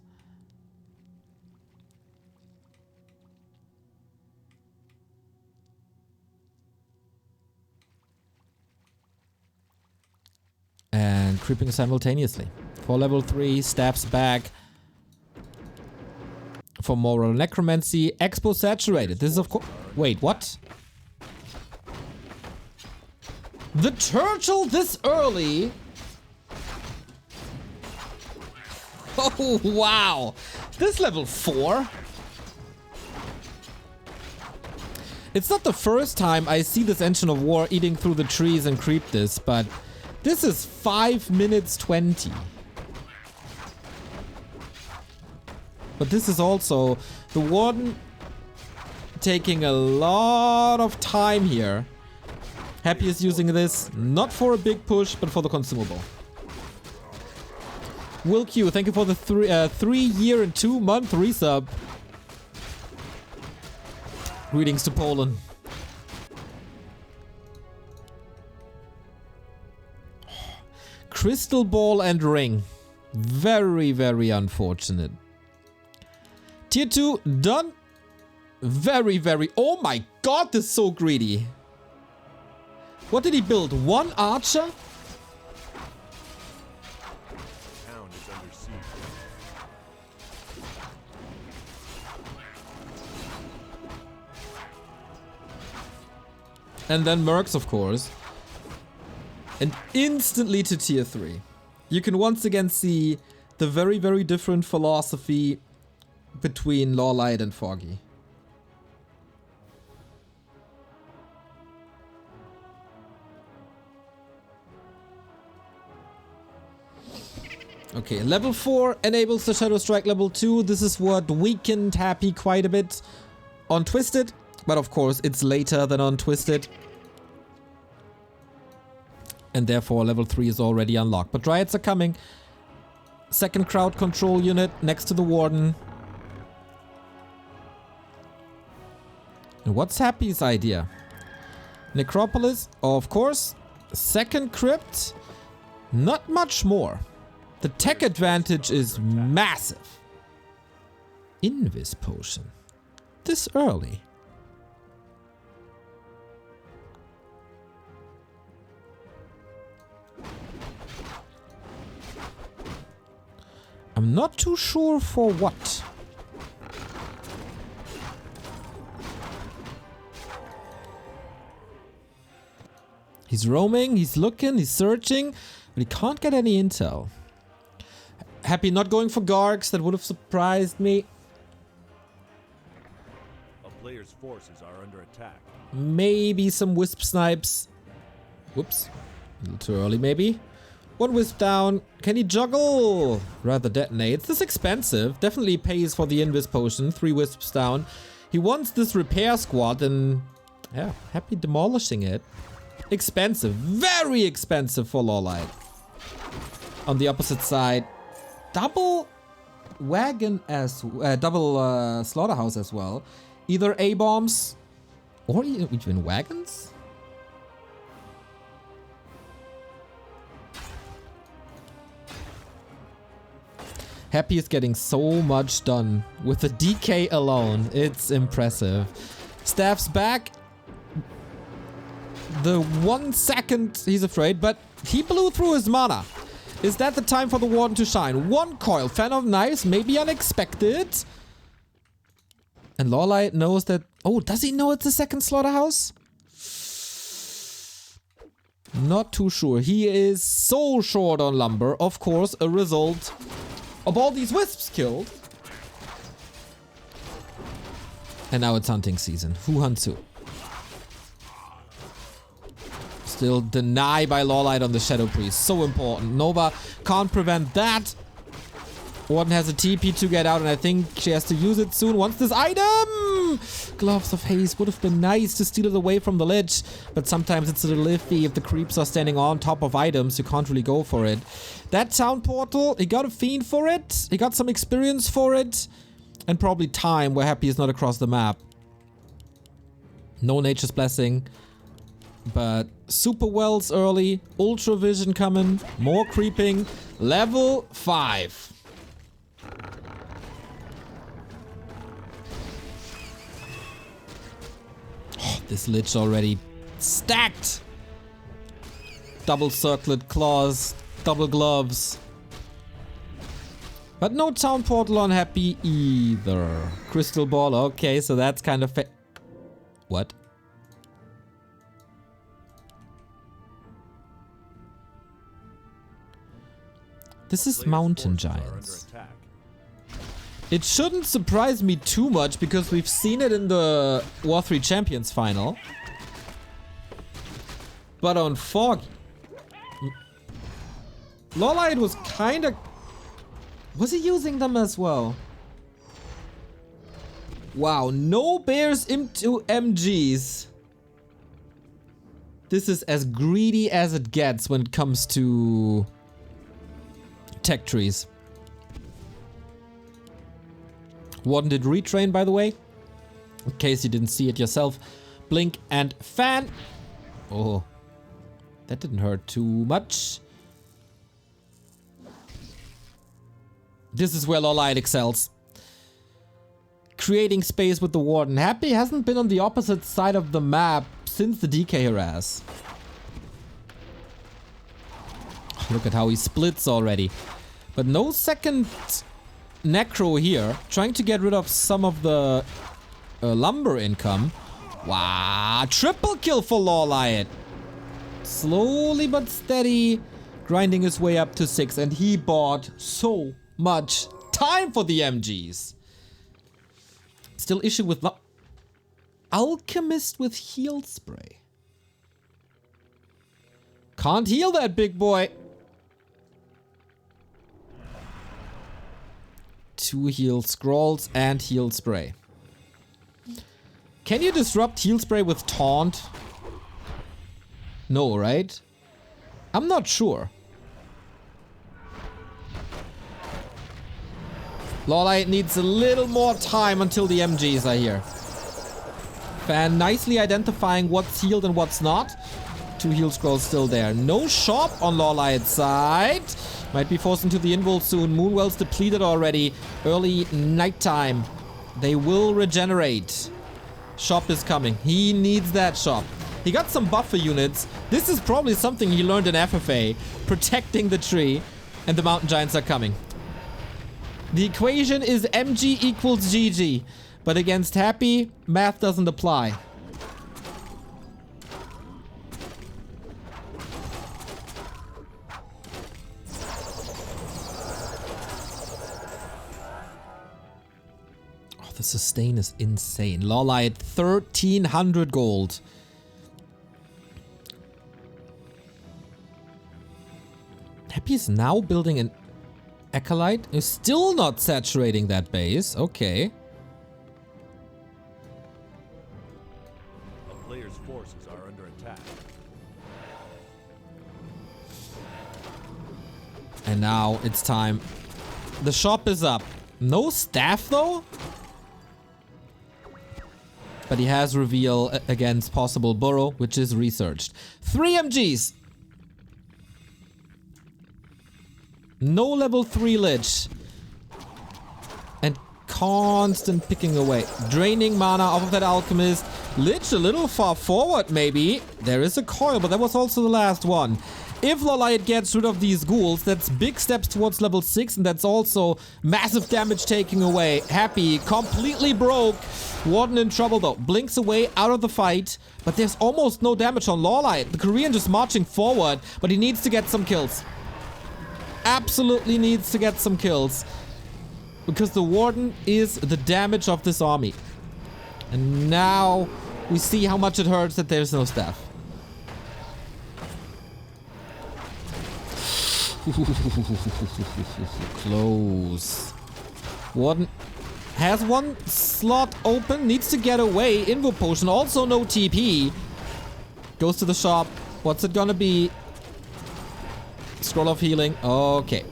And creeping simultaneously. For level 3, steps back. For Moral Necromancy, Expo saturated. This is of course... Wait, what? The turtle this early? Oh, wow. This level 4? It's not the first time I see this Engine of War eating through the trees and creep this, but this is 5 minutes 20. But this is also the Warden taking a lot of time here. Happy is using this not for a big push, but for the consumable. Will Q, thank you for the 3 year and 2 month resub. Greetings to Poland. Crystal Ball and Ring. Very, very unfortunate. Tier 2 done. Very, very... Oh my god, this is so greedy. What did he build? One archer? Town is under siege. And then mercs, of course. And instantly to tier 3. You can once again see the very, very different philosophy between LawLiet and Foggy. Okay, level 4 enables the Shadow Strike. Level 2, this is what weakened Happy quite a bit on Twisted. But of course, it's later than on Twisted. And therefore, level 3 is already unlocked. But Dryads are coming. Second crowd control unit next to the Warden. And what's Happy's idea? Necropolis, of course. Second crypt. Not much more. The tech advantage is massive. Invis potion. This early. I'm not too sure for what. He's roaming, he's looking, he's searching, but he can't get any intel. Happy not going for Gargs, that would have surprised me. A player's forces are under attack. Maybe some wisp snipes. Whoops. A little too early, maybe. One wisp down. Can he juggle? Rather detonate. This is expensive. Definitely pays for the invis potion. 3 wisps down. He wants this repair squad and... yeah, Happy demolishing it. Expensive. Very expensive for LawLiet. On the opposite side... double wagon as... double slaughterhouse as well. Either A-bombs or even wagons? Happy is getting so much done with the DK alone. It's impressive. Staff's back. The 1 second he's afraid, but he blew through his mana. Is that the time for the Warden to shine? 1 coil. Fan of Knives, maybe unexpected. And LawLiet knows that... oh, does he know it's the second slaughterhouse? Not too sure. He is so short on lumber. Of course, a result of all these wisps killed. And now it's hunting season. Who hunts who? Still deny by LawLiet on the Shadow Priest. So important. Nova can't prevent that. Warden has a TP to get out, and I think she has to use it soon. Wants this item! Gloves of Haze would have been nice to steal it away from the Lich, but sometimes it's a little iffy if the creeps are standing on top of items. You can't really go for it. That town portal, he got a fiend for it. He got some experience for it. And probably time where Happy is not across the map. No Nature's Blessing. But super wells early. Ultra Vision coming. More creeping. Level 5. Oh, this Lich already stacked. Double circlet claws. Double gloves. But no town portal on Happy either. Crystal ball. Okay, so that's kind of what? This is Mountain Giants. It shouldn't surprise me too much because we've seen it in the War 3 Champions final. But on Foggy, LawLiet was kinda... was he using them as well? Wow, no bears into MGs. This is as greedy as it gets when it comes to tech trees. Warden did retrain, by the way. In case you didn't see it yourself. Blink and fan. Oh, that didn't hurt too much. This is where LawLiet excels. creating space with the Warden. Happy hasn't been on the opposite side of the map since the DK harass. Look at how he splits already. But no second Necro here. Trying to get rid of some of the lumber income. Wow, triple kill for LawLiet. Slowly but steady, grinding his way up to 6. And he bought so much time for the MGs. Still issue with Alchemist with heal spray. Can't heal that big boy. 2 heal scrolls and heal spray. Can you disrupt heal spray with taunt? No, right? I'm not sure. LawLiet needs a little more time until the MGs are here. Fan nicely identifying what's healed and what's not. 2 heal scrolls still there. No shop on LawLiet's side. Might be forced into the invul soon. Moonwell's depleted already. Early nighttime. They will regenerate. Shop is coming. He needs that shop. He got some buffer units. This is probably something he learned in FFA. Protecting the tree. And the mountain giants are coming. The equation is MG equals GG. But against Happy, math doesn't apply. Oh, the sustain is insane. LawLiet, 1,300 gold. Happy is now building an Acolyte. Is still not saturating that base. Okay. A player's forces are under attack. And now it's time. The shop is up. No staff though? But he has reveal against possible burrow, which is researched. 3 MGs. No level 3 Lich. And constant picking away. Draining mana off of that Alchemist. Lich a little far forward maybe. There is a coil, but that was also the last one. If LawLiet gets rid of these ghouls, that's big steps towards level 6, and that's also massive damage taking away. Happy, completely broke. Warden in trouble though. Blinks away out of the fight, but there's almost no damage on LawLiet. The Korean just marching forward, but he needs to get some kills. Absolutely needs to get some kills. Because the Warden is the damage of this army. And now we see how much it hurts that there's no staff. Close. Warden has one slot open, needs to get away. Invo potion, also no TP. Goes to the shop. What's it gonna be? Scroll of healing. Okay.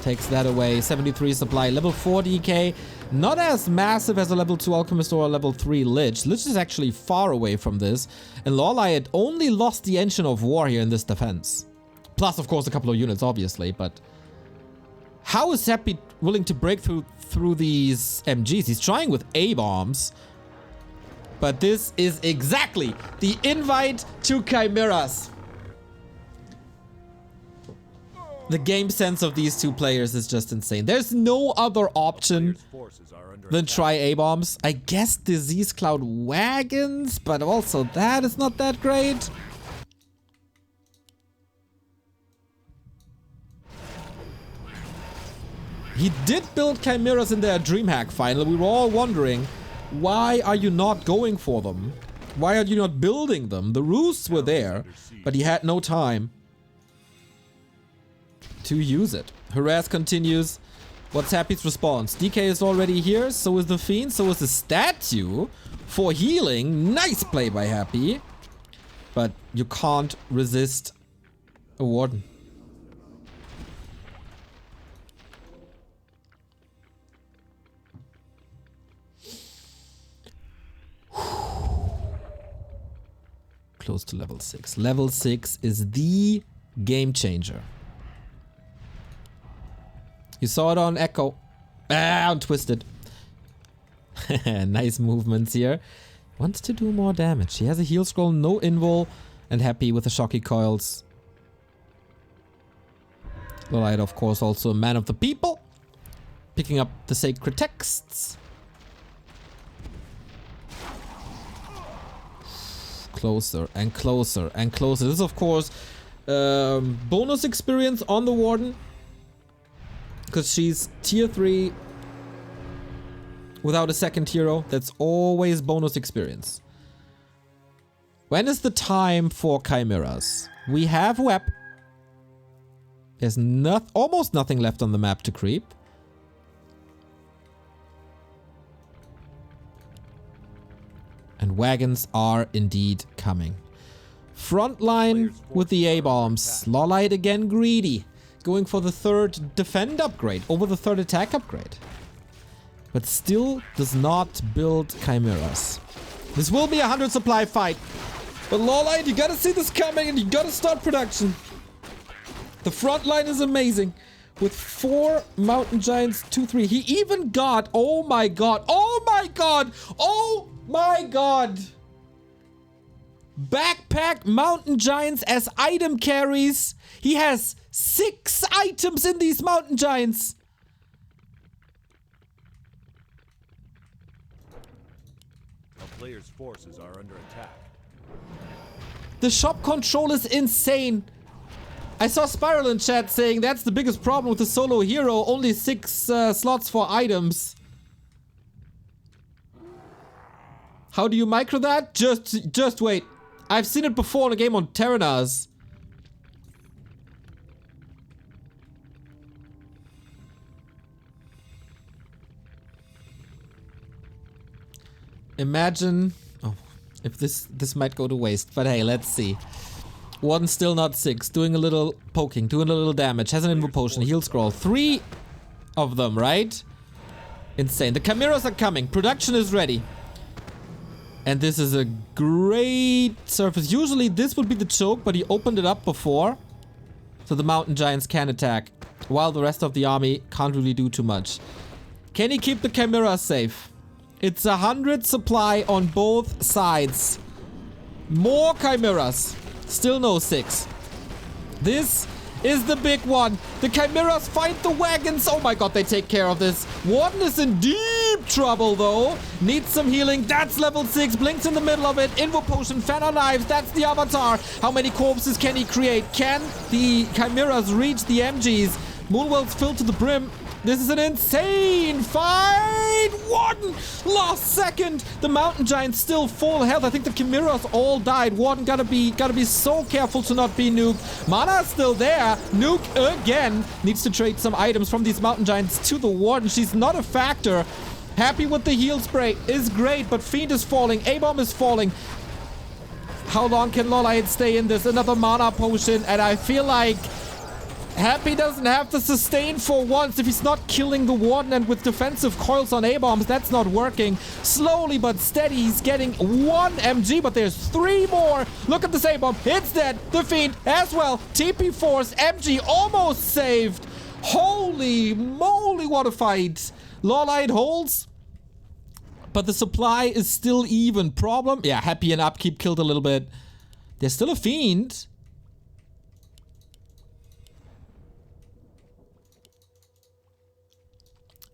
Takes that away. 73 supply. Level 4 DK. Not as massive as a level 2 Alchemist or a level 3 Lich. Lich is actually far away from this. And LawLiet only lost the Engine of War here in this defense. Plus, of course, a couple of units, obviously, but how is Happy willing to break through these MGs? He's trying with A-bombs, but this is exactly the invite to Chimeras. The game sense of these two players is just insane. There's no other option than try A-bombs. I guess Disease Cloud Wagons, but also that is not that great. He did build Chimeras in their DreamHack final. We were all wondering, why are you not going for them? Why are you not building them? The roosts were there, but he had no time to use it. Harass continues. What's Happy's response? DK is already here, so is the Fiend, so is the statue for healing. Nice play by Happy. But you can't resist a Warden. Close to level 6. Level 6 is the game changer. You saw it on Echo. On Twisted. Nice movements here. Wants to do more damage. He has a heal scroll, no invul, and happy with the shocky coils. LawLiet, of course, also a man of the people. Picking up the sacred texts. Closer and closer and closer. This is, of course, bonus experience on the Warden. Because she's tier 3 without a second hero. That's always bonus experience. When is the time for chimeras? We have web. There's almost nothing left on the map to creep. And wagons are indeed coming. Frontline with the A-bombs. LawLiet again greedy. Going for the third defend upgrade over the third attack upgrade. But still does not build chimeras. This will be a 100 supply fight. But LawLiet, you gotta see this coming and you gotta start production. The front line is amazing. With 4 mountain giants, 2-3. He even got, oh my god, oh my god, oh my god. Backpack mountain giants as item carries. He has 6 items in these mountain giants. A player's forces are under attack. The shop control is insane. I saw Spiral in chat saying that's the biggest problem with the solo hero. Only 6 slots for items. How do you micro that? Just wait. I've seen it before in a game on Terranars. Imagine, oh, if this might go to waste, but hey, let's see. Warden's still not 6, doing a little poking, doing a little damage, has an invo potion, heal scroll. 3 of them, right? Insane. The chimeras are coming, production is ready. And this is a great surface. Usually this would be the choke, but he opened it up before. So the mountain giants can attack, while the rest of the army can't really do too much. Can he keep the chimeras safe? It's 100 supply on both sides. More chimeras. Still no 6. This is the big one. The chimeras fight the wagons. Oh my god, they take care of this. Warden is in deep trouble though. Needs some healing. That's level 6. Blinks in the middle of it. Invo potion, fan on knives. That's the avatar. How many corpses can he create? Can the chimeras reach the MGs? Moonwell's filled to the brim. This is an insane fight! Warden lost second. The mountain giants still full health. I think the chimeras all died. Warden gotta be so careful to not be nuked. Mana is still there. Nuke again. Needs to trade some items from these mountain giants to the Warden. She's not a factor. Happy with the heal spray is great, but Fiend is falling. A-bomb is falling. How long can LawLiet stay in this? Another mana potion, and I feel like Happy doesn't have to sustain for once. If he's not killing the Warden and with defensive coils on A-bombs, that's not working. Slowly but steady, he's getting 1 MG, but there's 3 more. Look at this A-bomb. It's dead. The Fiend as well. TP Force, MG almost saved. Holy moly, what a fight. LawLiet holds, but the supply is still even. Problem? Yeah, Happy and Upkeep killed a little bit. There's still a Fiend.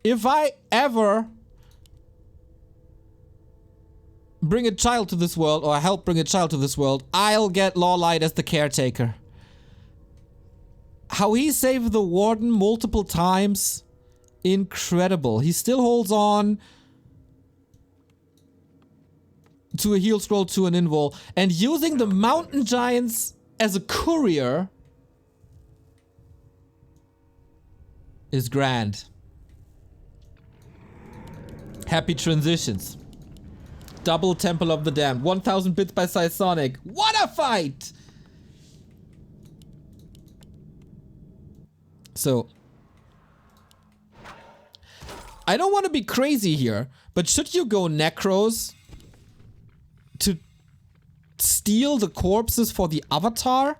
If I ever bring a child to this world, or help bring a child to this world, I'll get LawLiet as the caretaker. How he saved the Warden multiple times, incredible. He still holds on to a heal scroll, to an invul, and using the mountain giants as a courier is grand. Happy transitions. Double Temple of the Damned. 1000 bits by Sonic. What a fight! So, I don't want to be crazy here, but should you go Necros to steal the corpses for the Avatar?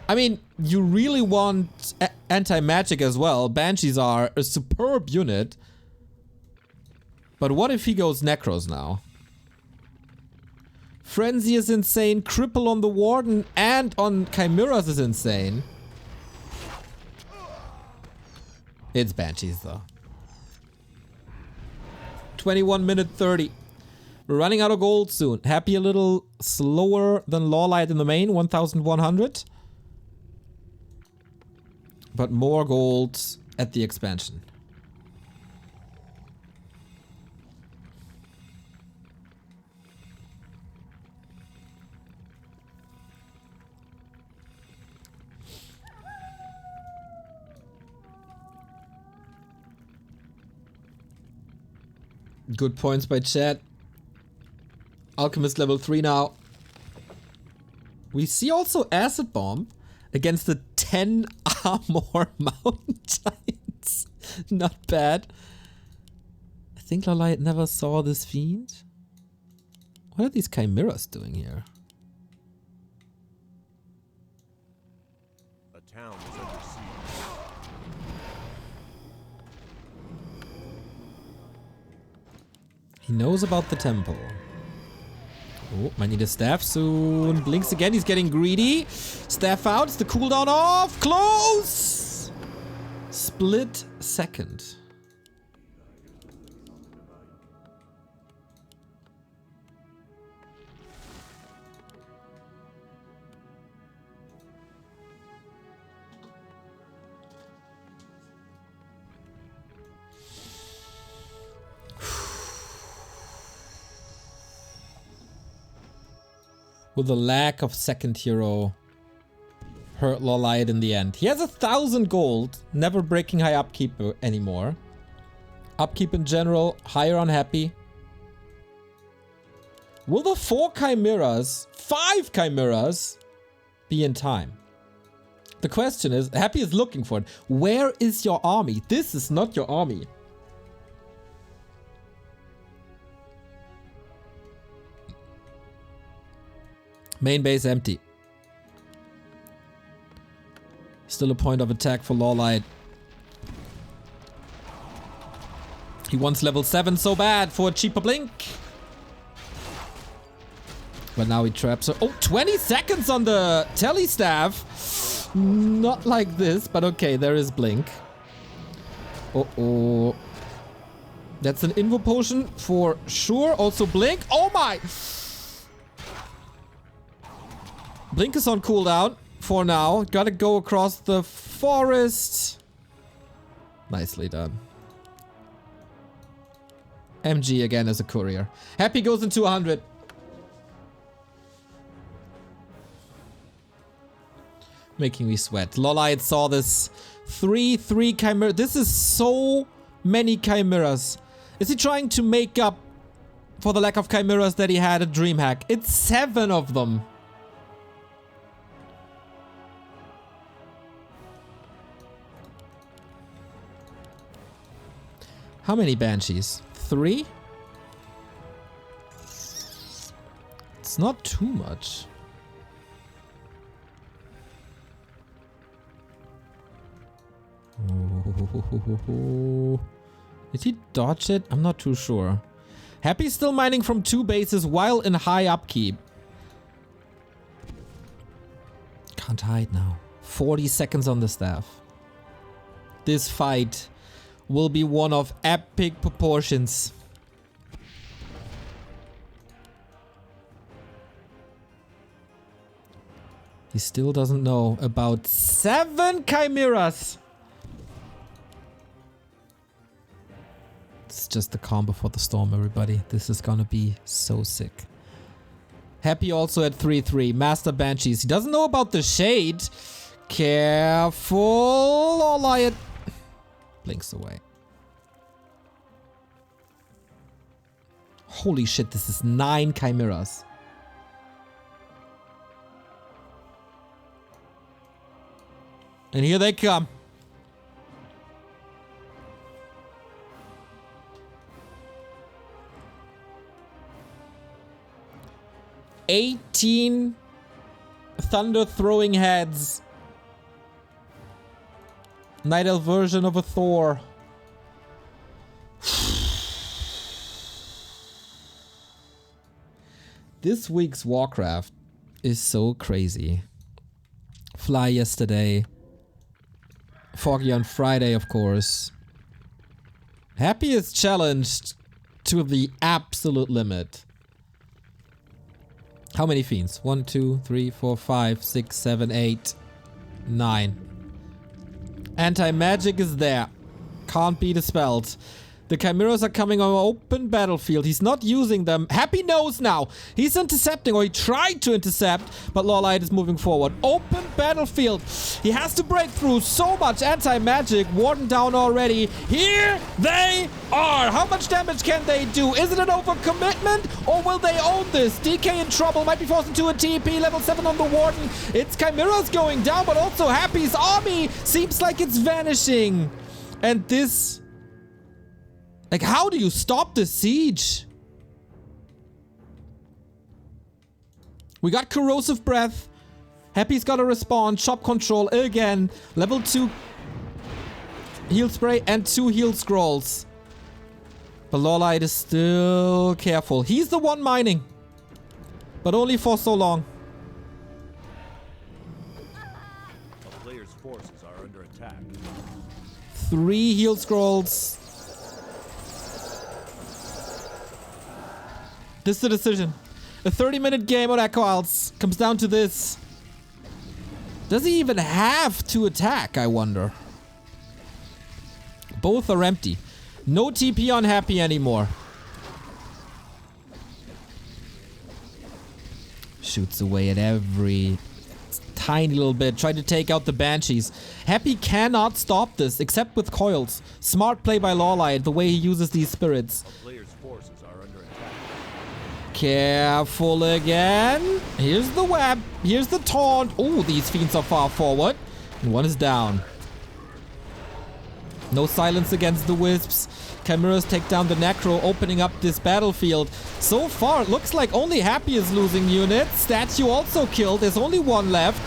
I mean, you really want anti-magic as well. Banshees are a superb unit. But what if he goes Necros now? Frenzy is insane. Cripple on the Warden and on Chimeras is insane. It's Banshees though. 21 minute 30. We're running out of gold soon. Happy a little slower than LawLiet in the main, 1,100. But more gold at the expansion. Good points by chat. Alchemist level 3 now. We see also Acid Bomb against the 10 armor mountain giants. Not bad. I think LawLiet never saw this fiend. What are these chimeras doing here? A town is under siege. He knows about the temple. Oh, might need a staff soon. Blinks again, he's getting greedy. Staff out, it's the cooldown off. Close! Split second. Will the lack of second hero hurt LawLiet in the end? He has 1,000 gold, never breaking high upkeep anymore. Upkeep in general, higher on Happy. Will the 5 chimeras, be in time? The question is, Happy is looking for it. Where is your army? This is not your army. Main base empty. Still a point of attack for LawLiet. He wants level 7 so bad for a cheaper blink. But now he traps her. Oh, 20 seconds on the telestaff. Not like this, but okay, there is blink. Uh-oh. That's an invo potion for sure. Also blink. Oh my! Blink is on cooldown for now. Gotta go across the forest. Nicely done. MG again as a courier. Happy goes into 100. Making me sweat. LawLiet saw this 3 chimera. This is so many chimeras. Is he trying to make up for the lack of chimeras that he had at DreamHack? It's 7 of them. How many Banshees? 3? It's not too much. Oh. Did he dodge it? I'm not too sure. Happy's still mining from 2 bases while in high upkeep. Can't hide now. 40 seconds on the staff. This fight will be one of epic proportions. He still doesn't know about 7 chimeras. It's just the calm before the storm, everybody. This is gonna be so sick. Happy also at 3-3. Master Banshees. He doesn't know about the shade. Careful, LawLiet. Blinks away. Holy shit, this is 9 chimeras. And here they come. $18 thunder throwing heads. Night Elf version of a Thor. This week's Warcraft is so crazy. Fly yesterday. Foggy on Friday, of course. Happy is challenged to the absolute limit. How many fiends? 1, 2, 3, 4, 5, 6, 7, 8, 9. Anti-magic is there. Can't be dispelled. The chimeras are coming on open battlefield. He's not using them. Happy knows now. He's intercepting, or he tried to intercept, but LawLiet is moving forward. Open battlefield. He has to break through. So much anti-magic. Warden down already. Here they are. How much damage can they do? Is it an overcommitment, or will they own this? DK in trouble. Might be forced into a TP. Level 7 on the Warden. It's chimeras going down, but also Happy's army seems like it's vanishing. And this... Like, how do you stop the siege? We got Corrosive Breath. Happy's got a respawn. Shop control again. Level 2 heal spray and 2 heal scrolls. But LawLiet is still careful. He's the one mining. But only for so long. A player's forces are under attack. 3 heal scrolls. This is the decision. A 30-minute game on Echo Isles comes down to this. Does he even have to attack, I wonder? Both are empty. No TP on Happy anymore. Shoots away at every tiny little bit. Try to take out the Banshees. Happy cannot stop this, except with coils. Smart play by LawLiet, the way he uses these spirits. A player's forces are under attack. Careful again. Here's the web. Here's the taunt. Oh, these fiends are far forward. And one is down. No silence against the wisps. Chimeras take down the Necro, opening up this battlefield. So far, it looks like only Happy is losing units. Statue also killed. There's only one left.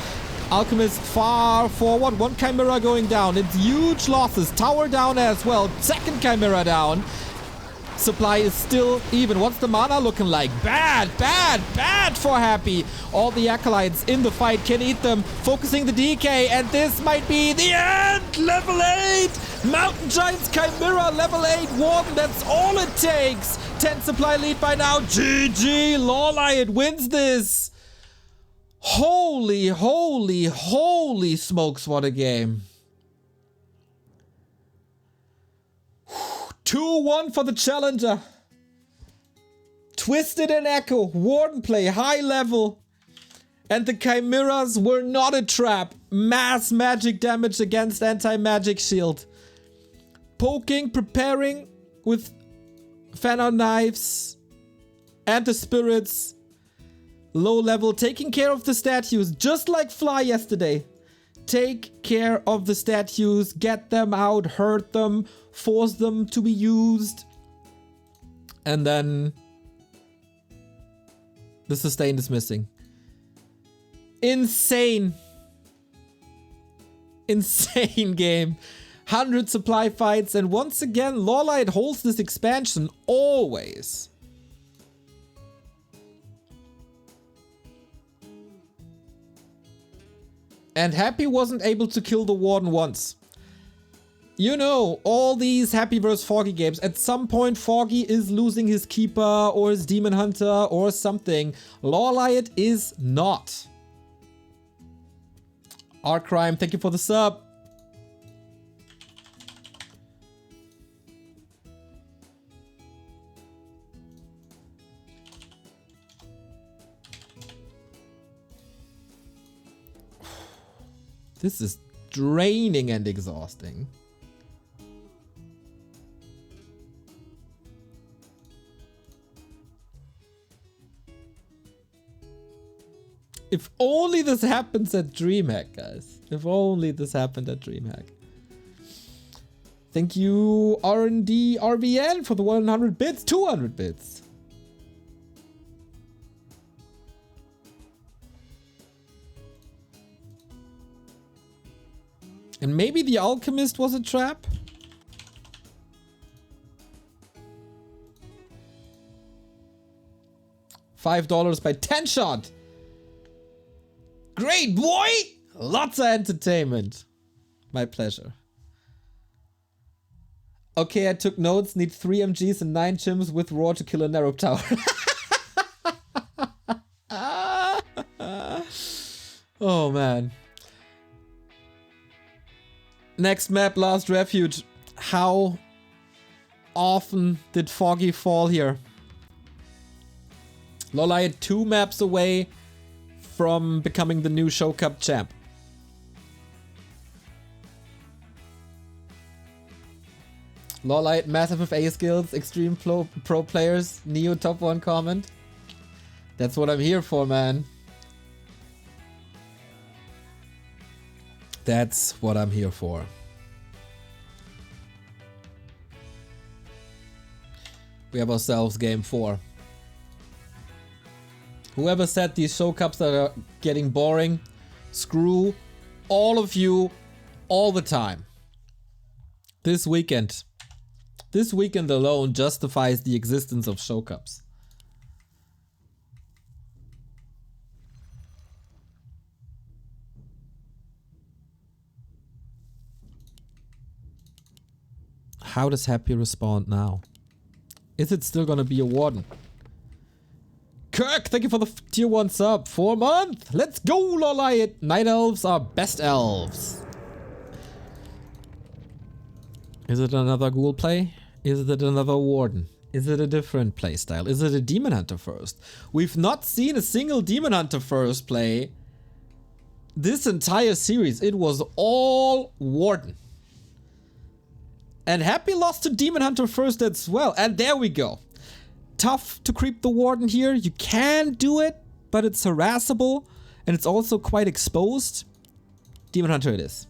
Alchemist far forward. One Chimera going down. It's huge losses. Tower down as well. Second Chimera down. Supply is still even. What's the mana looking like? Bad, bad, bad for Happy. All the acolytes in the fight can eat them. Focusing the DK, and this might be the end. Level 8. Mountain Giants Chimera, level 8 Warden. That's all it takes. 10 supply lead by now. GG. LawLiet wins this. Holy, holy, holy smokes. What a game. 2-1 for the challenger. Twisted and Echo. Warden play. High level. And the Chimeras were not a trap. Mass magic damage against anti-magic shield. Poking, preparing with fan-out knives. And the spirits. Low level. Taking care of the statues. Just like Fly yesterday. Take care of the statues. Get them out. Hurt them. Force them to be used. And then the sustain is missing. Insane. Insane game. 100 supply fights, and once again LawLiet holds this expansion always. And Happy wasn't able to kill the Warden once. You know, all these Happy vs Foggy games, at some point Foggy is losing his Keeper or his Demon Hunter or something. LawLiet is not. Arcrime, thank you for the sub. This is draining and exhausting. If only this happens at DreamHack, guys. If only this happened at DreamHack. Thank you, R&D RBN, for the 100 bits, 200 bits. And maybe the Alchemist was a trap? $5 by 10 shot. Great, boy! Lots of entertainment. My pleasure. Okay, I took notes. Need 3 MGs and 9 chims with Roar to kill a Narrow Tower. Oh, man. Next map, Last Refuge. How often did Foggy fall here? LawLiet 2 maps away from becoming the new Show Cup champ. LawLiet, massive FA skills, extreme pro players, Neo top 1 comment. That's what I'm here for, man. That's what I'm here for. We have ourselves game 4. Whoever said these show cups are getting boring, screw all of you all the time. This weekend alone justifies the existence of show cups. How does Happy respond now? Is it still gonna be a warden? Kirk, thank you for the tier 1 sub. 4 month. Let's go, LawLiet. Night elves are best elves. Is it another ghoul play? Is it another warden? Is it a different playstyle? Is it a demon hunter first? We've not seen a single demon hunter first play this entire series. It was all warden. And Happy lost to demon hunter first as well. And there we go. Tough to creep the warden here. You can do it, but it's harassable. And it's also quite exposed. Demon hunter it is.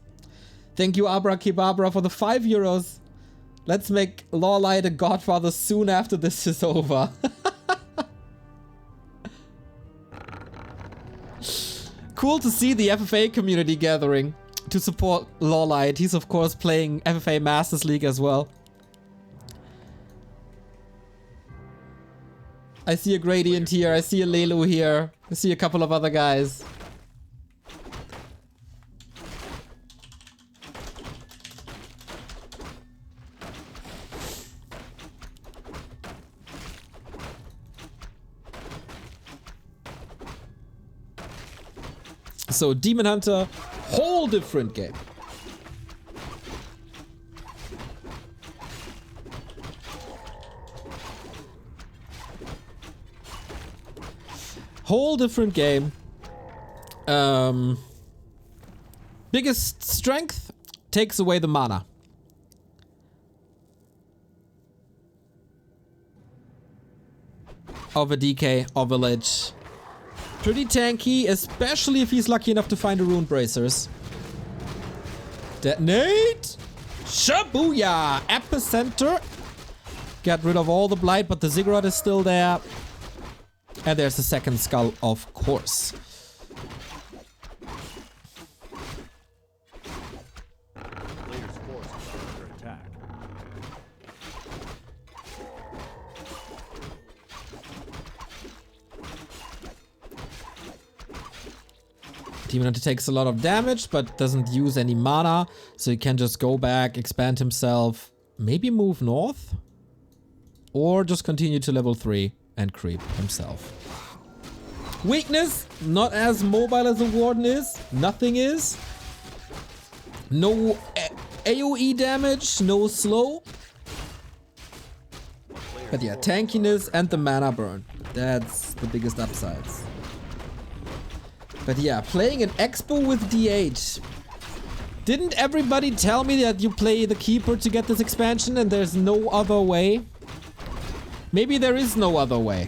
Thank you, Abra Kebabra, for the €5. Let's make LawLiet a godfather soon after this is over. Cool to see the FFA community gathering to support LawLiet. He's of course playing FFA Masters League as well. I see a Gradient here, I see a Lelu here, I see a couple of other guys. So Demon Hunter, whole different game. Whole different game. Biggest strength takes away the mana. Of a DK, of a lich. Pretty tanky, especially if he's lucky enough to find a Rune Bracers. Detonate! Shabuya! Epicenter! Got rid of all the blight, but the Ziggurat is still there. And there's the second skull, of course. Player's forces are under attack. Demon Hunter takes a lot of damage, but doesn't use any mana. So he can just go back, expand himself, maybe move north? Or just continue to level 3 and creep himself. Weakness, not as mobile as a warden is. Nothing is. No AoE damage, no slow. But yeah, tankiness and the mana burn. That's the biggest upsides. But yeah, playing an Expo with DH. Didn't everybody tell me that you play the Keeper to get this expansion and there's no other way? Maybe there is no other way.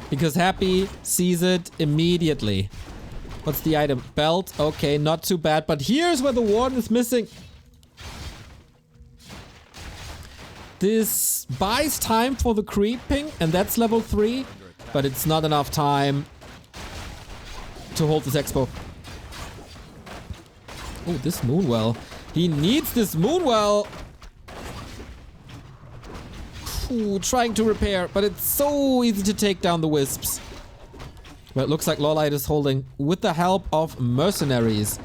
Because Happy sees it immediately. What's the item? Belt? Okay, not too bad. But here's where the warden is missing. This buys time for the creeping, and that's level 3. But it's not enough time to hold this Expo. Oh, this Moonwell. He needs this Moonwell. Ooh, trying to repair, but it's so easy to take down the wisps. But it looks like LawLiet is holding with the help of mercenaries.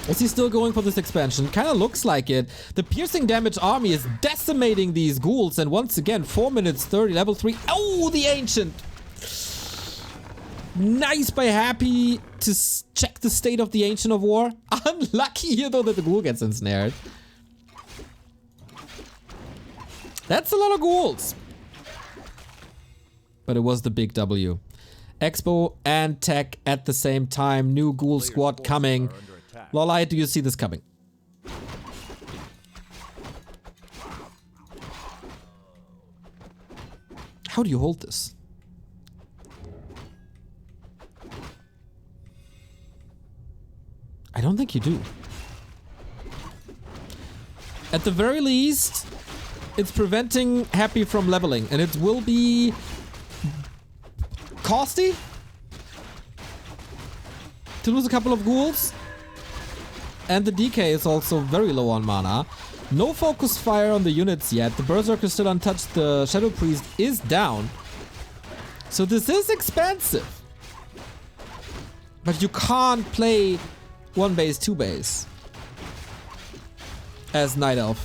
Is he still going for this expansion? Kind of looks like it. The piercing damage army is decimating these ghouls. And once again, 4 minutes 30, level 3. Oh, the ancient. Nice by Happy to check the state of the Ancient of War. Unlucky here though that the ghoul gets ensnared. That's a lot of ghouls. But it was the big W. Expo and Tech at the same time. New ghoul squad coming. LawLiet, do you see this coming? How do you hold this? I don't think you do. At the very least, it's preventing Happy from leveling, and it will be costly to lose a couple of ghouls. And the DK is also very low on mana. No focus fire on the units yet. The Berserker is still untouched. The Shadow Priest is down. So this is expensive. But you can't play 1 base, 2 base as Night Elf.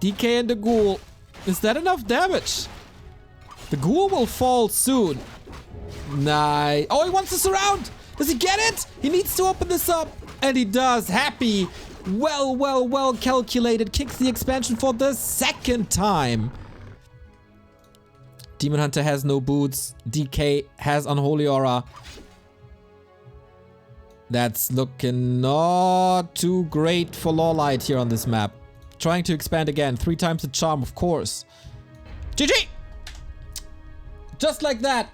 DK and the Ghoul. Is that enough damage? The Ghoul will fall soon. Nice. Oh, he wants to surround. Does he get it? He needs to open this up. And he does. Happy. Well calculated. Kicks the expansion for the 2nd time. Demon Hunter has no boots. DK has Unholy Aura. That's looking not too great for LawLiet here on this map. Trying to expand again. 3 times the charm, of course. GG! Just like that.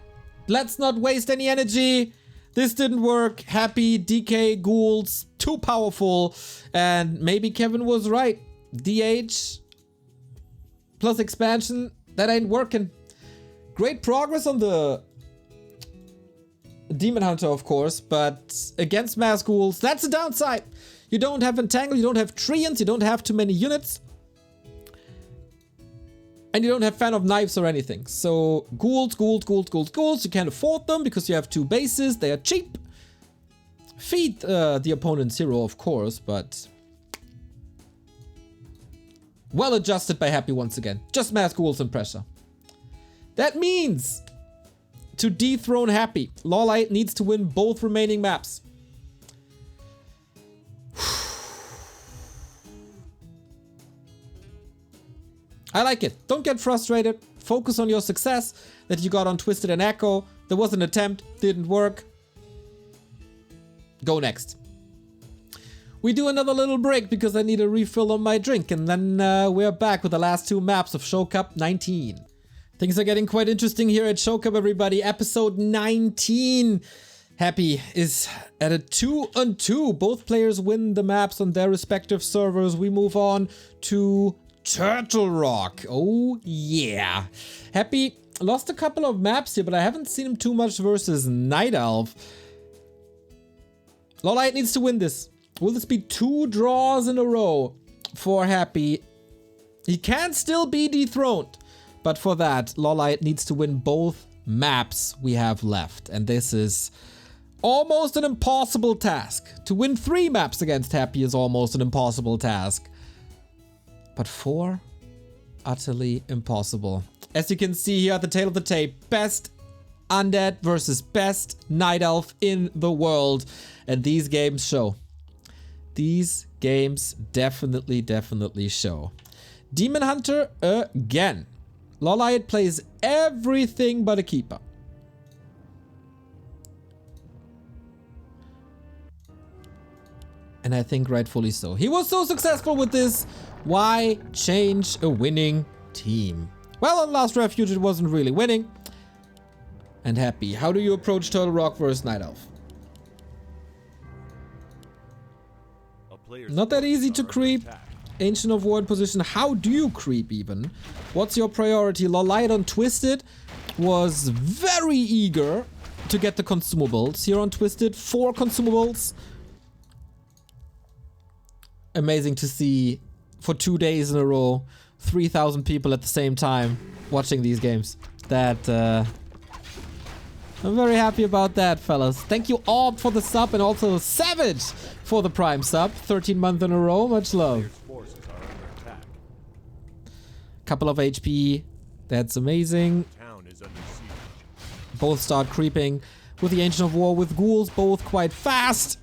Let's not waste any energy. This didn't work. Happy, DK, ghouls, too powerful. And maybe Kevin was right. DH plus expansion, that ain't working. Great progress on the Demon Hunter, of course, but against mass ghouls, that's a downside. You don't have Entangle, you don't have Treants, you don't have too many units. And you don't have Fan of Knives or anything. So, ghouls. You can't afford them because you have 2 bases. They are cheap. Feed the opponent's hero, of course, but well adjusted by Happy once again. Just mass ghouls and pressure. That means to dethrone Happy, LawLiet needs to win both remaining maps. I like it. Don't get frustrated. Focus on your success that you got on Twisted and Echo. There was an attempt, didn't work. Go next. We do another little break because I need a refill on my drink, and then we're back with the last 2 maps of Show Cup 19. Things are getting quite interesting here at Show Cup, everybody. Episode 19. Happy is at a 2-on-2. Both players win the maps on their respective servers. We move on to Turtle Rock. Oh, yeah. Happy lost a couple of maps here, but I haven't seen him too much versus Night Elf. LawLiet needs to win this. Will this be 2 draws in a row for Happy? He can still be dethroned, but for that, LawLiet needs to win both maps we have left. And this is almost an impossible task. To win 3 maps against Happy is almost an impossible task. But 4, utterly impossible. As you can see here at the tail of the tape, best undead versus best night elf in the world. And these games show. These games definitely show. Demon Hunter again. LawLiet plays everything but a keeper. And I think rightfully so. He was so successful with this. Why change a winning team? Well, on Last Refuge, it wasn't really winning. And Happy. How do you approach Turtle Rock versus Night Elf? Not that easy to creep. Ancient of War in position. How do you creep even? What's your priority? LawLiet on Twisted was very eager to get the consumables. Here on Twisted, 4 consumables. amazing to see for 2 days in a row 3,000 people at the same time watching these games. That I'm very happy about that, fellas. Thank you all for the sub, and also Savage for the Prime sub. 13 months in a row. Much love. Forces are under attack. Couple of HP. That's amazing. Town is under siege. Both start creeping with the Ancient of War with ghouls, both quite fast.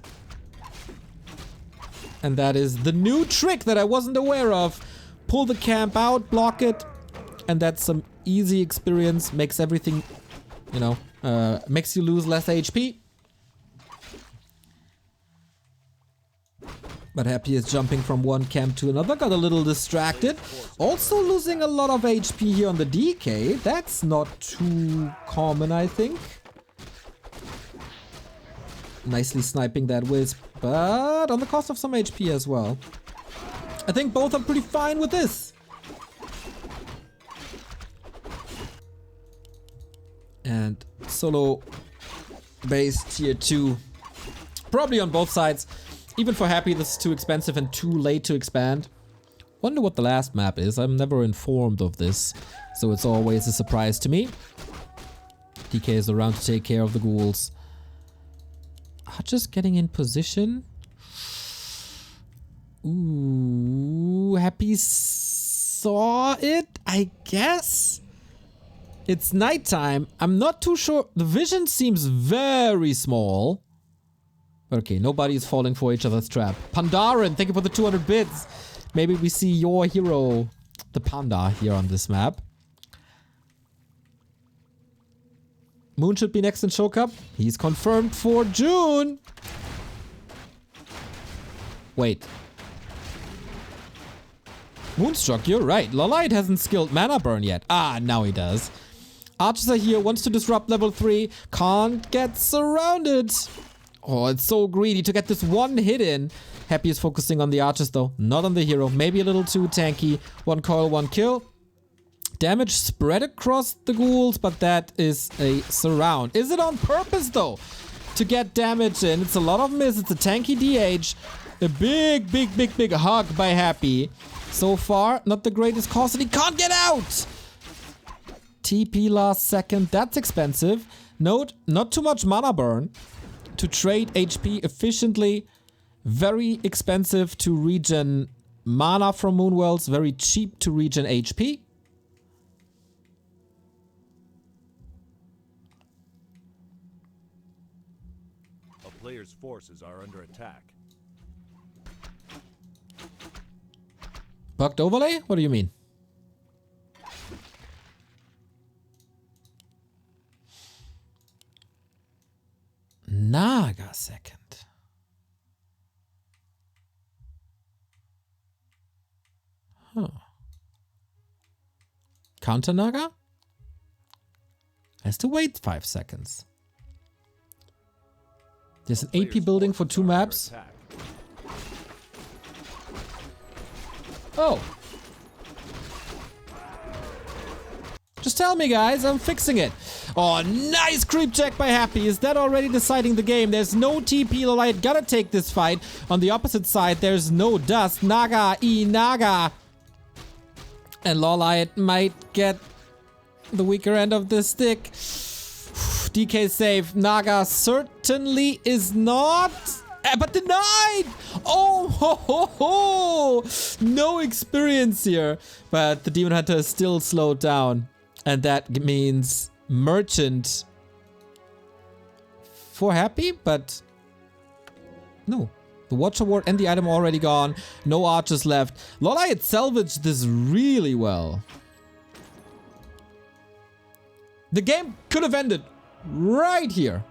And that is the new trick that I wasn't aware of. Pull the camp out, block it, and that's some easy experience. Makes everything, you know, makes you lose less HP. But Happy is jumping from one camp to another. Got a little distracted. Also losing a lot of HP here on the DK. That's not too common, I think. Nicely sniping that Wisp, but on the cost of some HP as well. I think both are pretty fine with this. And solo base tier 2. Probably on both sides. Even for Happy, this is too expensive and too late to expand. Wonder what the last map is. I'm never informed of this, so it's always a surprise to me. DK is around to take care of the ghouls. Just getting in position. Ooh, Happy saw it, I guess. It's nighttime. I'm not too sure. The vision seems very small. Okay, nobody's falling for each other's trap. Pandaren, thank you for the 200 bits. Maybe we see your hero, the panda, here on this map. Moon should be next in Show Cup. He's confirmed for June. Wait. Moonstruck, you're right. LawLiet hasn't skilled Mana Burn yet. Ah, now he does. Archers are here, wants to disrupt level 3. Can't get surrounded. Oh, it's so greedy to get this one hit in. Happy is focusing on the archers though, not on the hero. Maybe a little too tanky. 1 coil, 1 kill. Damage spread across the ghouls, but that is a surround. Is it on purpose though? To get damage in. It's a lot of miss. It's a tanky DH. A big hug by Happy. So far, not the greatest cost, and he can't get out! TP last second. That's expensive. Note, not too much mana burn to trade HP efficiently. Very expensive to regen mana from Moonwells. Very cheap to regen HP. A player's forces are under attack. Bugged overlay? What do you mean? Naga second. Huh. Counter Naga? Has to wait 5 seconds. There's an AP building for 2 maps. Oh. Just tell me, guys. I'm fixing it. Oh, nice creep check by Happy. Is that already deciding the game? There's no TP. LawLiet gotta take this fight. On the opposite side, there's no dust. Naga, Naga. And LawLiet might get the weaker end of the stick. DK save. Naga certainly is not. But denied! Oh, ho, ho, ho! No experience here. But the Demon Hunter is still slowed down. And that means Merchant for Happy, but no. The Watch Award and the item already gone. No archers left. LawLiet salvaged this really well. The game could have ended right here.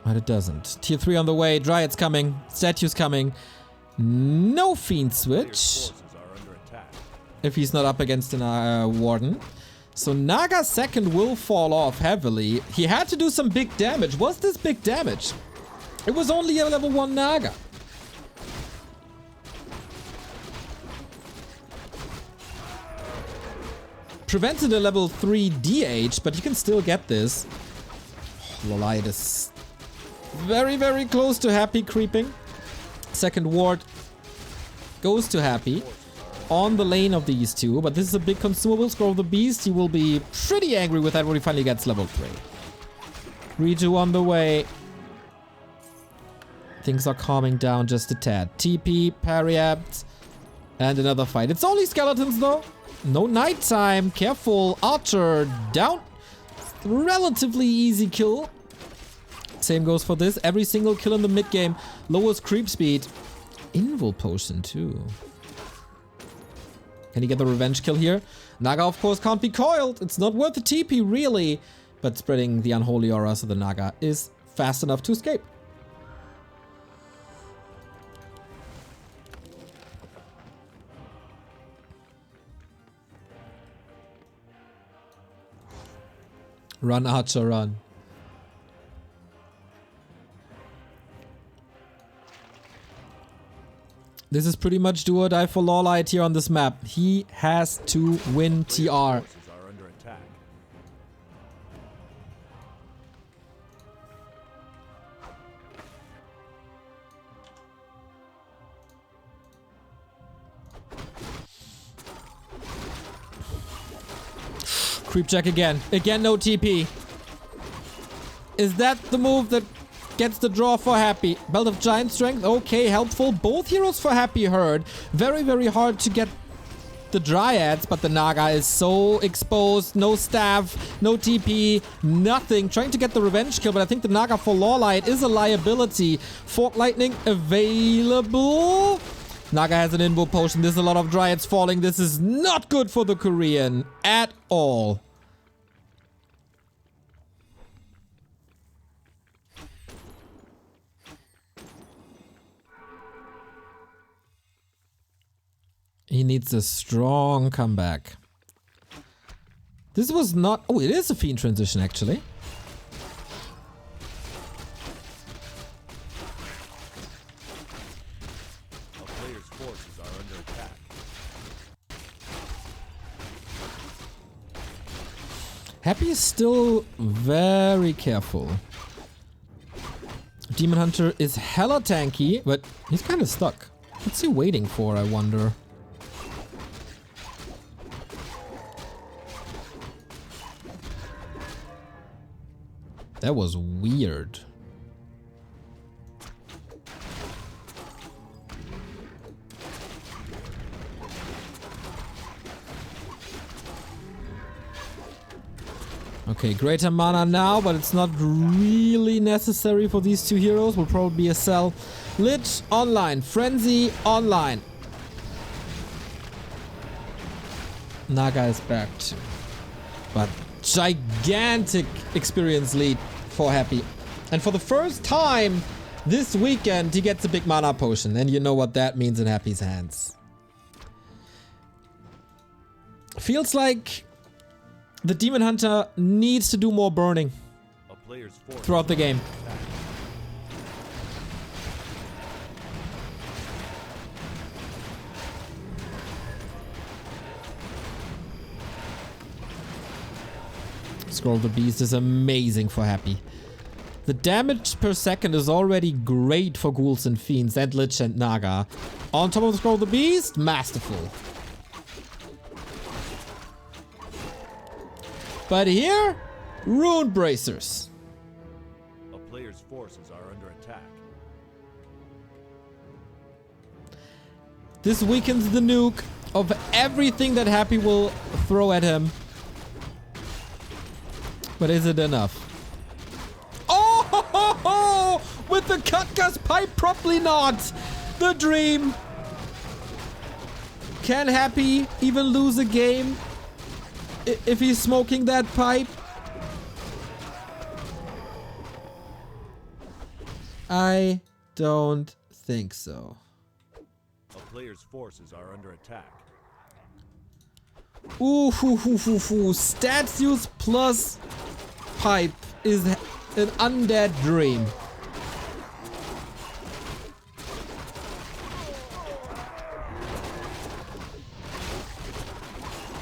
But it doesn't. Tier 3 on the way. Dryad's coming. Statue's coming. No Fiend switch. If he's not up against an Warden. So Naga second will fall off heavily. He had to do some big damage. Was this big damage? It was only a level 1 Naga. Prevented a level 3 DH, but you can still get this. LawLiet is very, very close to Happy creeping. Second ward goes to Happy on the lane of these two, but this is a big consumable. Scroll of the Beast, he will be pretty angry with that when he finally gets level 3. Reju on the way. Things are calming down just a tad. TP, parry-apt, and another fight. It's only skeletons though. No nighttime. Careful. Archer down. Relatively easy kill. Same goes for this. Every single kill in the mid game lowers creep speed. Invul potion too. Can he get the revenge kill here? Naga of course can't be coiled. It's not worth the TP really. But spreading the unholy aura so the Naga is fast enough to escape. Run, Archer, run. This is pretty much do or die for LawLiet here on this map. He has to win TR. Creep check again. Again, no TP. Is that the move that gets the draw for Happy? Belt of Giant Strength. Okay, helpful. Both heroes for Happy heard. Very, very hard to get the Dryads, but the Naga is so exposed. No staff, no TP, nothing. Trying to get the revenge kill, but I think the Naga for LawLiet is a liability. Fork Lightning available. Naga has an invul potion. There's a lot of Dryads falling. This is not good for the Korean at all. He needs a strong comeback. This was not... Oh, it is a Fiend transition, actually. A player's forces are under attack. Happy is still very careful. Demon Hunter is hella tanky, but he's kind of stuck. What's he waiting for, I wonder? That was weird. Okay, greater mana now, but it's not really necessary for these two heroes. Will probably be a sell. Lich online, Frenzy online. Naga is back too. But gigantic experience lead for Happy. And for the first time this weekend, he gets a big mana potion. And you know what that means in Happy's hands. Feels like the Demon Hunter needs to do more burning throughout the game. Scroll of the Beast is amazing for Happy. The damage per second is already great for Ghouls and Fiends and Lich and Naga. On top of the Scroll of the Beast, masterful. But here, Rune Bracers. A player's forces are under attack. This weakens the nuke of everything that Happy will throw at him. But is it enough? Oh, ho, ho, ho! With the Cutgust pipe, probably not. The dream. Can Happy even lose a game if he's smoking that pipe? I don't think so. A player's forces are under attack. Ooh, stats use plus pipe is an undead dream.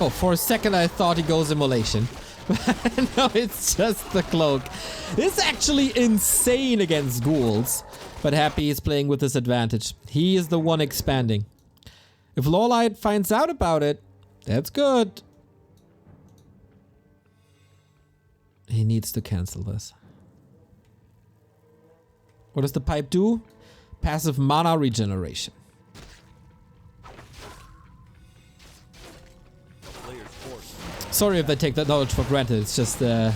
Oh, for a second I thought he goes immolation. No, it's just the cloak. It's actually insane against ghouls. But Happy is playing with this advantage. He is the one expanding. If LawLiet finds out about it, that's good. He needs to cancel this. What does the pipe do? Passive mana regeneration. Sorry if I take that knowledge for granted. It's just, I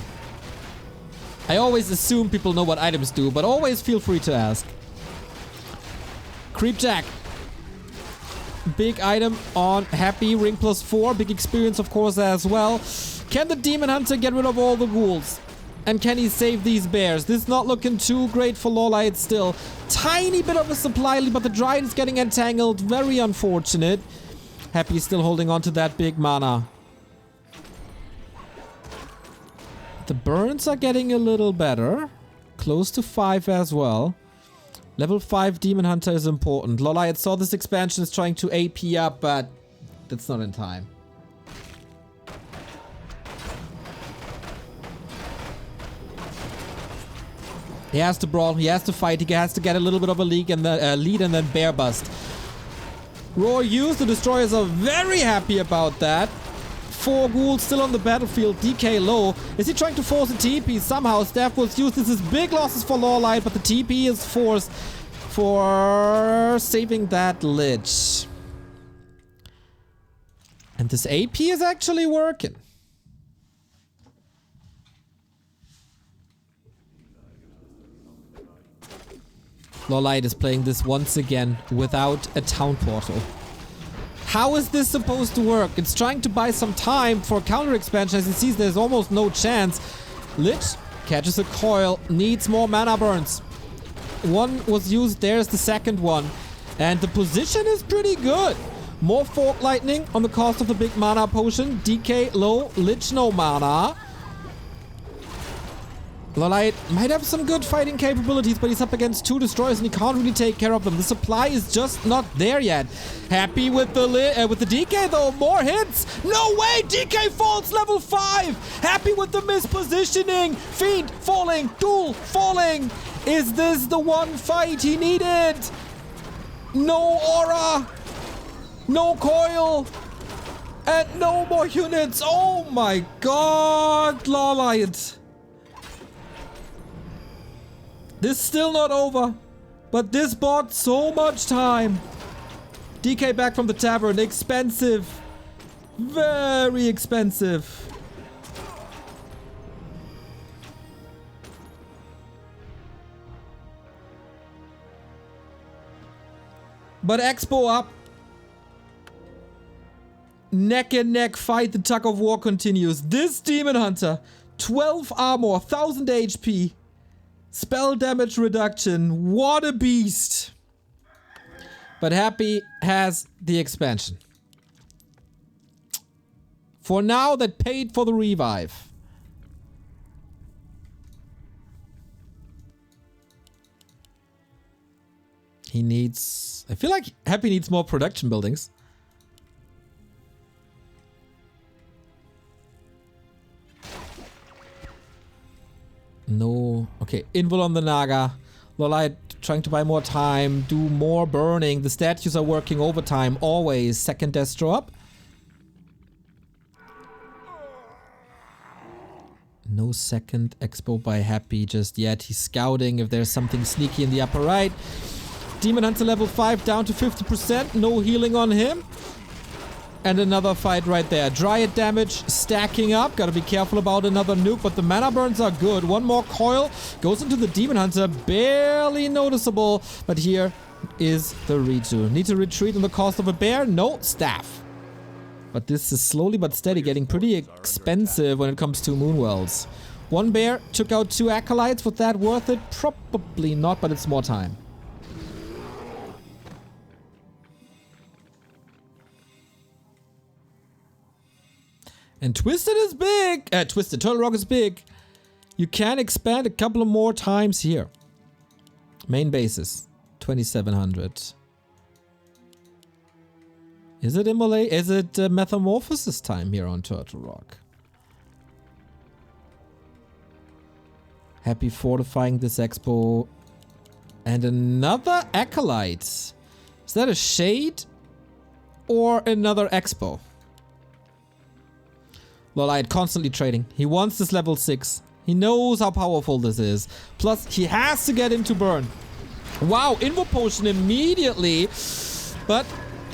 always assume people know what items do, but always feel free to ask. Creep Jack. Big item on Happy. Ring +4. Big experience, of course, as well. Can the Demon Hunter get rid of all the ghouls? And can he save these bears? This is not looking too great for LawLiet still. Tiny bit of a supply lead, but the Dryad is getting entangled. Very unfortunate. Happy is still holding on to that big mana. The burns are getting a little better. Close to 5 as well. Level 5 Demon Hunter is important. LawLiet saw this expansion is trying to AP up, but that's not in time. He has to brawl, he has to fight, he has to get a little bit of a lead and then bear bust. Roar used, the destroyers are very happy about that. 4 ghouls still on the battlefield, DK low. Is he trying to force a TP? Somehow staff was used. This is big losses for LawLiet, but the TP is forced for saving that Lich. And this AP is actually working. LawLiet is playing this once again without a town portal. How is this supposed to work? It's trying to buy some time for counter expansion. As it sees, there's almost no chance. Lich catches a coil, needs more mana burns. One was used, there's the second one. And the position is pretty good. More Fork Lightning on the cost of the big mana potion. DK low, Lich no mana. LawLiet might have some good fighting capabilities, but he's up against 2 destroyers and he can't really take care of them. The supply is just not there yet. Happy with the DK though. More hits. No way! DK falls level 5. Happy with the mispositioning. Fiend falling. Ghoul falling. Is this the one fight he needed? No aura. No coil. And no more units. Oh my god, LawLiet. This is still not over, but this bought so much time. DK back from the tavern, expensive. Very expensive. But Expo up. Neck and neck fight, the tug of war continues. This Demon Hunter, 12 armor, 1000 HP. Spell damage reduction. What a beast. But Happy has the expansion. For now, that paid for the revive. He needs... I feel like Happy needs more production buildings. No. Okay, Invul on the Naga. LawLiet trying to buy more time, do more burning. The statues are working overtime always. Second Destro up. No second Expo by Happy just yet. He's scouting if there's something sneaky in the upper right. Demon Hunter level 5 down to 50%. No healing on him. And another fight right there. Dryad damage stacking up. Gotta be careful about another nuke, but the mana burns are good. One more coil goes into the Demon Hunter. Barely noticeable. But here is the redo. Need to retreat on the cost of a bear? No, staff. But this is slowly but steady getting pretty expensive when it comes to Moonwells. One bear took out 2 acolytes. Was that worth it? Probably not, but it's more time. And Twisted is big. Twisted Turtle Rock is big. You can expand a couple of more times here. Main bases, 2700. Is it immolate? Is it metamorphosis time here on Turtle Rock? Happy fortifying this expo. And another acolyte. Is that a shade? Or another expo? LawLiet constantly trading. He wants this level 6. He knows how powerful this is. Plus, he has to get into burn. Wow, Invo Potion immediately. But,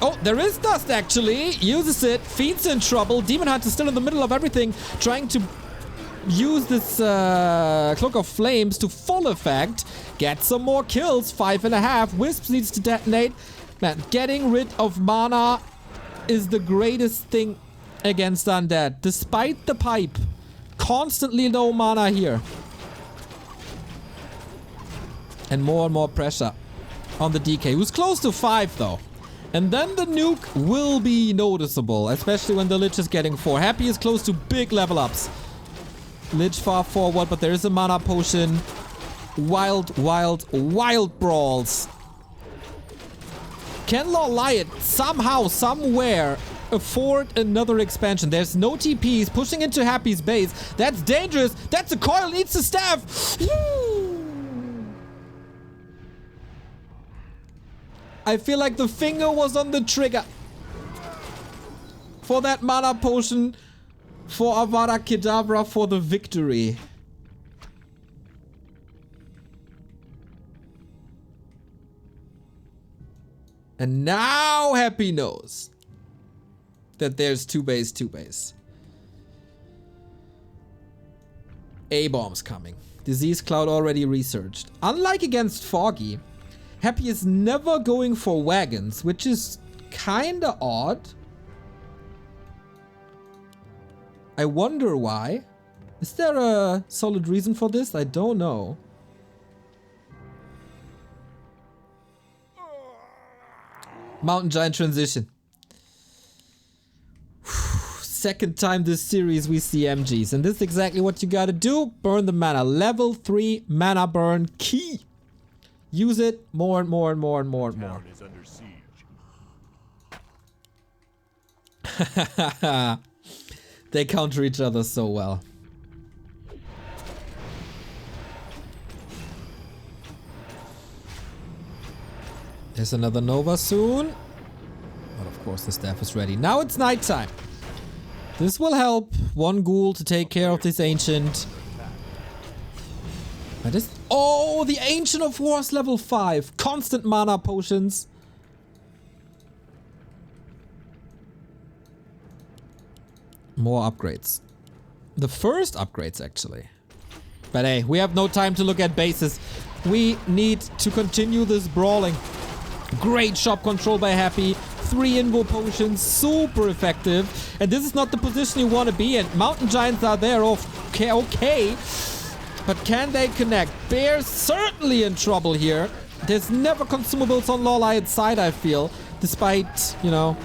oh, there is dust actually. Uses it. Fiend's in trouble. Demon Hunter still in the middle of everything. Trying to use this Cloak of Flames to full effect. Get some more kills. 5.5. Wisps needs to detonate. Man, getting rid of mana is the greatest thing against undead. Despite the pipe. Constantly low mana here. And more pressure on the DK, who's close to 5 though. And then the nuke will be noticeable, especially when the Lich is getting 4. Happy is close to big level ups. Lich far forward, but there is a mana potion. Wild brawls. Can LawLiet somehow, somewhere afford another expansion? There's no TPs pushing into Happy's base. That's dangerous. That's a coil, needs the staff. I feel like the finger was on the trigger for that mana potion for Avada Kedavra for the victory. And now Happy knows that there's 2 base. A-bombs coming. Disease Cloud already researched. Unlike against Foggy, Happy is never going for wagons, which is kinda odd. I wonder why. Is there a solid reason for this? I don't know. Mountain Giant transition. Second time this series we see MGs, and this is exactly what you gotta do. Burn the mana. Level 3 mana burn key. Use it more and more. Town is under siege. They counter each other so well. There's another Nova soon. But of course the staff is ready. Now it's nighttime. This will help one ghoul to take care of this ancient. That is... Oh, the Ancient of Wars level 5. Constant mana potions. More upgrades. The first upgrades, actually. But hey, we have no time to look at bases. We need to continue this brawling. Great shop control by Happy. 3 Invo Potions, super effective. And this is not the position you want to be in. Mountain Giants are there, okay. But can they connect? Bear's certainly in trouble here. There's never consumables on LawLiet's side, I feel. Despite, you know,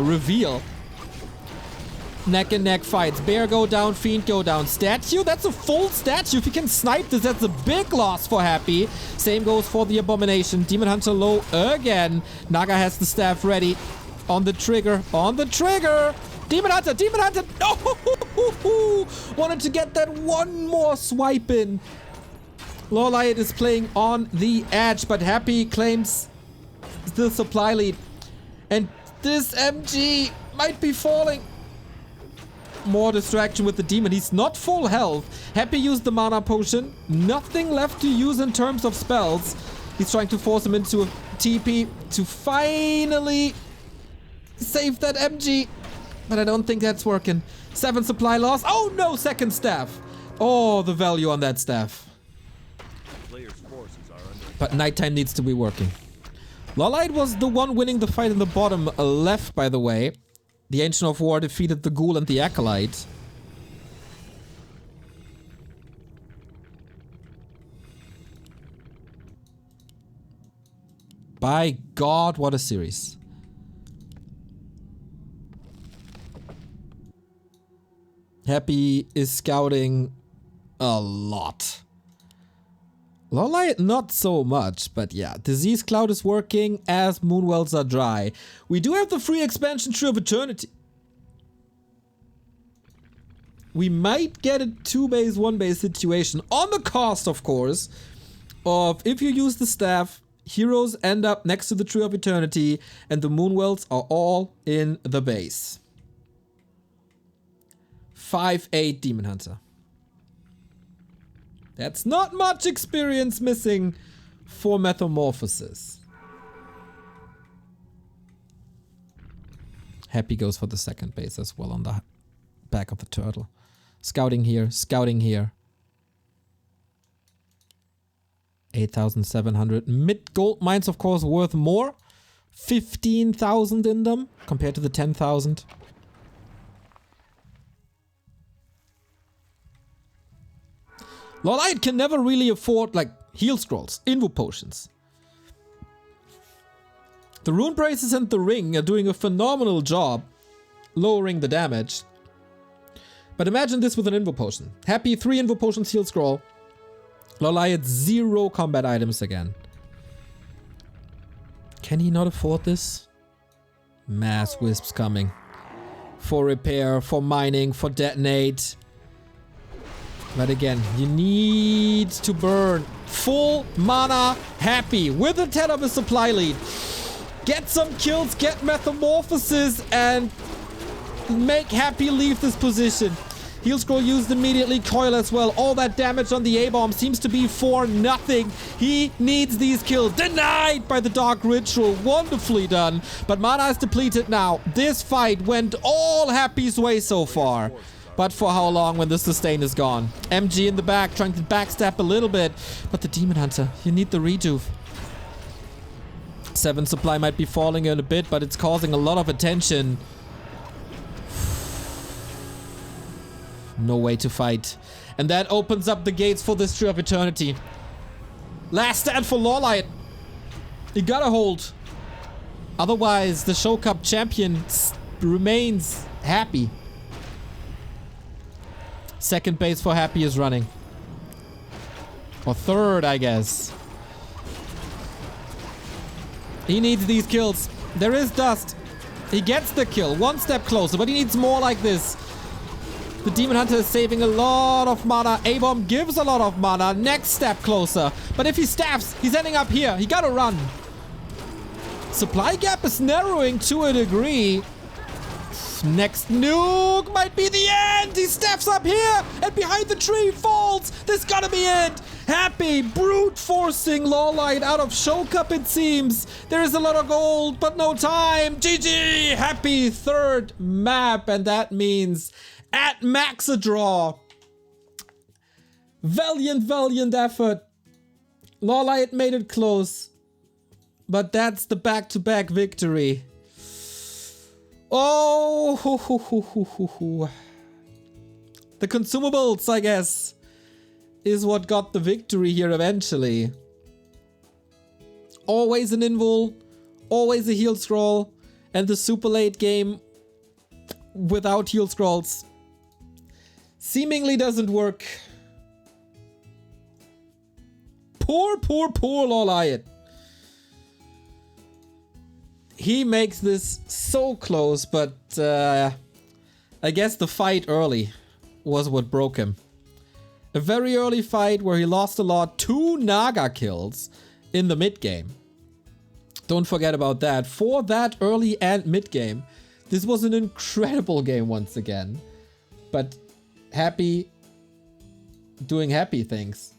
reveal. Neck and neck fights. Bear go down, Fiend go down. Statue? That's a full statue. If you can snipe this, that's a big loss for Happy. Same goes for the Abomination. Demon Hunter low again. Naga has the staff ready. On the trigger. Demon Hunter. No! Wanted to get that one more swipe in. LawLiet is playing on the edge, but Happy claims the supply lead. And this MG might be falling. More distraction with the demon. He's not full health. Happy used the mana potion. Nothing left to use in terms of spells. He's trying to force him into a TP to finally save that MG. But I don't think that's working. 7 supply loss. Oh no, second staff. Oh, the value on that staff. Players' forces are under But nighttime needs to be working. LawLiet was the one winning the fight in the bottom left, by the way. The Ancient of War defeated the Ghoul and the Acolyte. By God, what a series. Happy is scouting a lot. LawLiet, not so much, but yeah. Disease Cloud is working as Moonwells are dry. We do have the free expansion Tree of Eternity. We might get a 2-base, 1-base situation on the cost, of course, of if you use the staff, heroes end up next to the Tree of Eternity and the Moonwells are all in the base. 5/8 Demon Hunter. That's not much experience missing for Metamorphosis. Happy goes for the second base as well on the back of the turtle. Scouting here, scouting here. 8,700. Mid gold mines, of course, worth more. 15,000 in them compared to the 10,000. LawLiet can never really afford, like, heal scrolls, invo potions. The rune braces and the ring are doing a phenomenal job lowering the damage. But imagine this with an invo potion. Happy 3 invo potions, heal scroll. LawLiet 0 combat items again. Can he not afford this? Mass wisps coming. For repair, for mining, for detonate. But again, you need to burn full mana Happy with a 10 of a supply lead. Get some kills, get Metamorphosis, and make Happy leave this position. Heal scroll used immediately, coil as well. All that damage on the A-bomb seems to be for nothing. He needs these kills. Denied by the Dark Ritual. Wonderfully done. But mana is depleted now. This fight went all Happy's way so far. But for how long when the sustain is gone? MG in the back, trying to backstab a little bit. But the Demon Hunter, you need the rejuve. 7 supply might be falling in a bit, but it's causing a lot of attention. No way to fight. And that opens up the gates for this Tree of Eternity. Last stand for LawLiet. You gotta hold. Otherwise, the Show Cup champion remains Happy. Second base for Happy is running. Or third, I guess. He needs these kills. There is dust. He gets the kill. One step closer, but he needs more like this. The Demon Hunter is saving a lot of mana. A-bomb gives a lot of mana. Next step closer. But if he staffs, he's ending up here. He gotta run. Supply gap is narrowing to a degree. Next nuke might be the end. He steps up here and behind the tree falls. This gotta be it. Happy brute forcing LawLiet out of Show Cup, it seems. There is a lot of gold, but no time. GG. Happy third map, and that means at max a draw. Valiant effort. LawLiet made it close, but that's the back-to-back victory. Oh, the consumables, I guess, is what got the victory here eventually. Always an invul, always a heal scroll, and the super late game without heal scrolls seemingly doesn't work. Poor LawLiet. He makes this so close, but I guess the fight early was what broke him. A very early fight where he lost a lot. 2 Naga kills in the mid game. Don't forget about that. For that early and mid game, this was an incredible game once again. But Happy doing Happy things.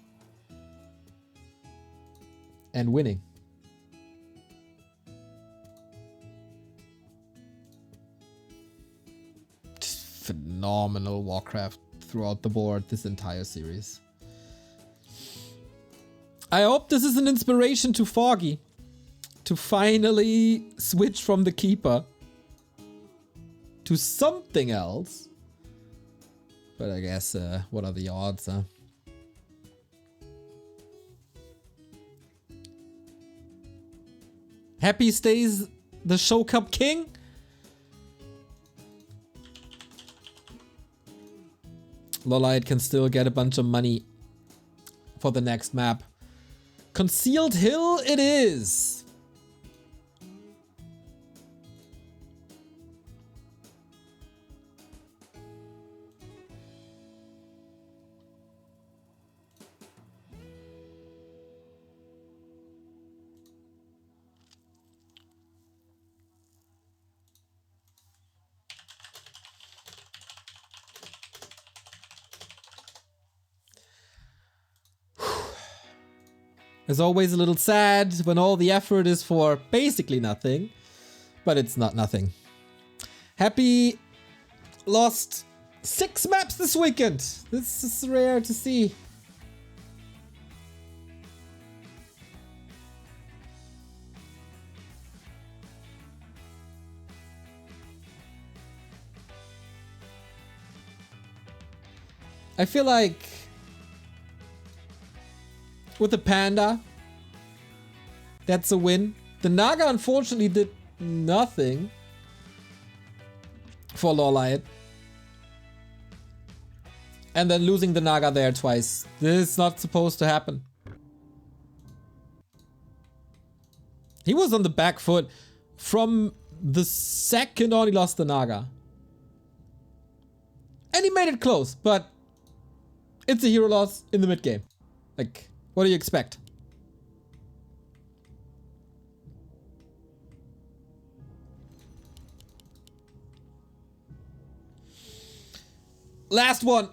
And winning. Phenomenal Warcraft throughout the board this entire series. I hope this is an inspiration to Foggy to finally switch from the Keeper to something else. But I guess, what are the odds, huh? Happy stays the Show Cup king? LawLiet can still get a bunch of money for the next map. Concealed Hill it is. It's always a little sad when all the effort is for basically nothing, but it's not nothing. Happy lost 6 maps this weekend. This is rare to see. I feel like with the Panda, that's a win. The Naga unfortunately did nothing for LawLiet. And then losing the Naga there twice. This is not supposed to happen. He was on the back foot from the second on he lost the Naga. And he made it close, but it's a hero loss in the mid game. Like, what do you expect? Last one.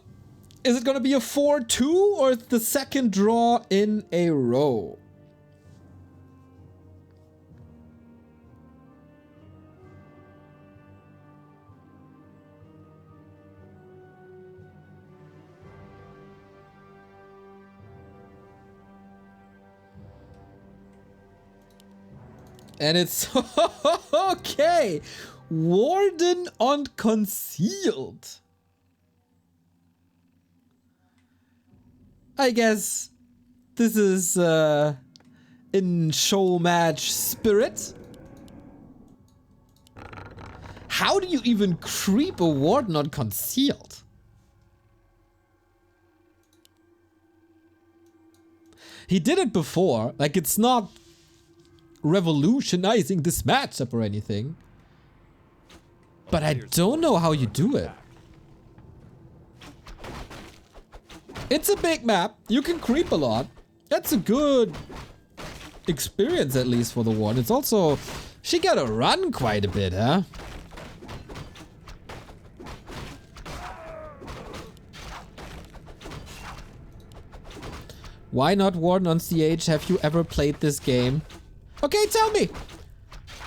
Is it gonna be a 4-2 or the second draw in a row? And it's okay. Warden on Concealed. I guess this is in show match spirit. How do you even creep a Warden on Concealed? He did it before. Like, it's not revolutionizing this matchup or anything. But I don't know how you do it. It's a big map. You can creep a lot. That's a good experience, at least for the Warden. It's also, she gotta run quite a bit, huh? Why not Warden on CH? Have you ever played this game? Okay, tell me.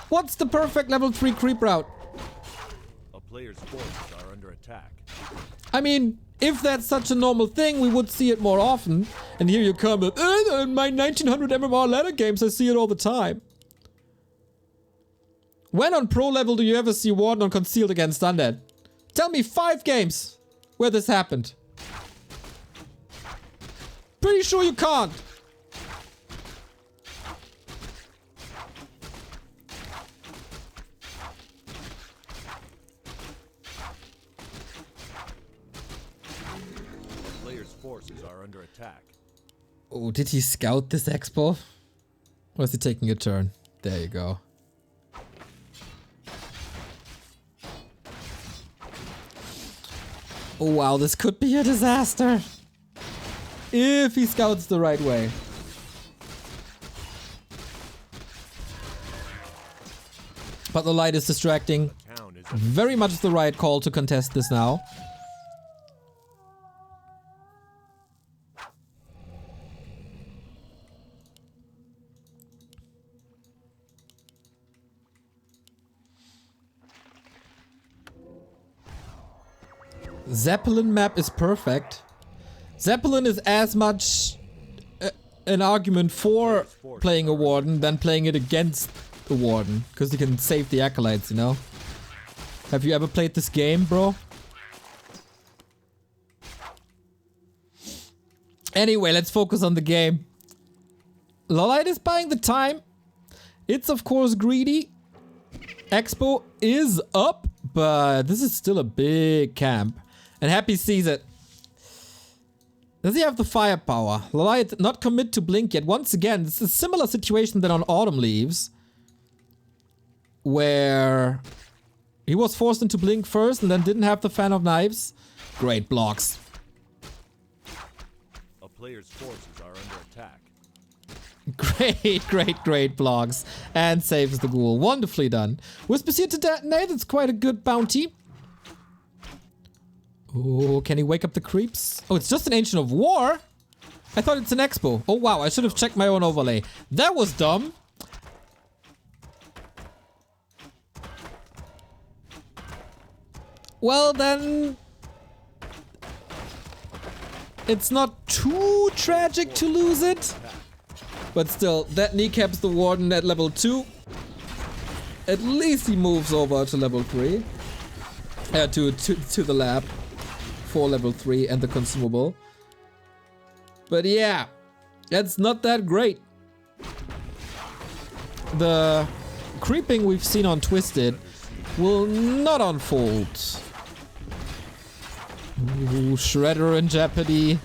What's the perfect level 3 creep route? A player's forces are under attack. I mean, if that's such a normal thing, we would see it more often. And here you come with, in my 1900 MMR ladder games, I see it all the time. When on pro level do you ever see Warden on Concealed against Undead? Tell me 5 games where this happened. Pretty sure you can't. Forces are under attack. Oh, did he scout this expo? Or is he taking a turn? There you go. Oh wow, this could be a disaster. If he scouts the right way. But the light is distracting. Very much the right call to contest this now. Zeppelin map is perfect. Zeppelin is as much an argument for playing a Warden than playing it against a Warden. Because you can save the Acolytes, you know? Have you ever played this game, bro? Anyway, let's focus on the game. LawLiet is buying the time. It's of course greedy. Expo is up, but this is still a big camp. And Happy sees it. Does he have the firepower? LawLiet did not commit to blink yet. Once again, this is a similar situation than on Autumn Leaves, where he was forced into blink first and then didn't have the Fan of Knives. Great blocks. A player's forces are under attack. Great blocks. And saves the ghoul. Wonderfully done. Whisper Seer to detonate. That's quite a good bounty. Oh, can he wake up the creeps? Oh, it's just an Ancient of War? I thought it's an Expo. Oh, wow. I should have checked my own overlay. That was dumb. Well, then... it's not too tragic to lose it. But still, that kneecaps the Warden at level 2. At least he moves over to level 3. To the lab. For level 3 and the consumable. But yeah, that's not that great. The creeping we've seen on Twisted will not unfold. Ooh, Shredder in jeopardy.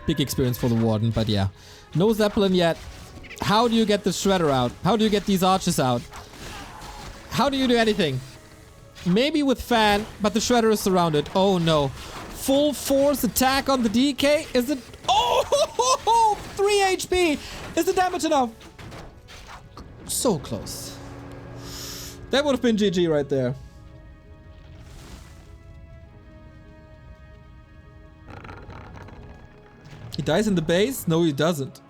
Big experience for the Warden, but yeah. No Zeppelin yet. How do you get the Shredder out? How do you get these archers out? How do you do anything? Maybe with Fan, but the Shredder is surrounded. Oh no. Full force attack on the DK? Is it... oh! 3 HP! Is the damage enough? So close. That would have been GG right there. He dies in the base? No, he doesn't.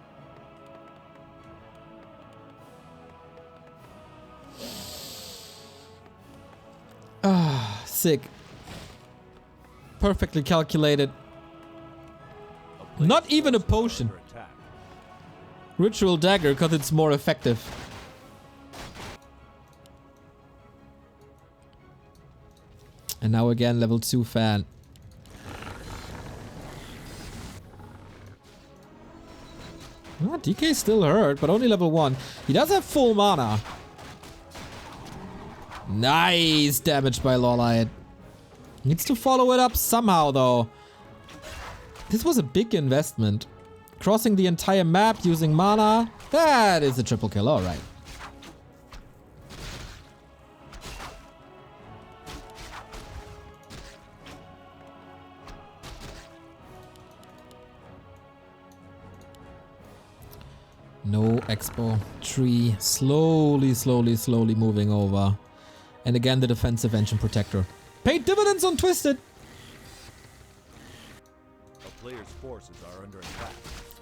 Ah, sick. Perfectly calculated. Not even a potion. Ritual dagger, because it's more effective. And now again, level 2 Fan. Oh, DK still hurt, but only level 1. He does have full mana. Nice damage by LawLiet. Needs to follow it up somehow, though. This was a big investment. Crossing the entire map using mana. That is a triple kill, alright. No Expo. Tree. Slowly moving over. And again, the defensive engine protector. Paid dividends on Twisted. A player's forces are under attack.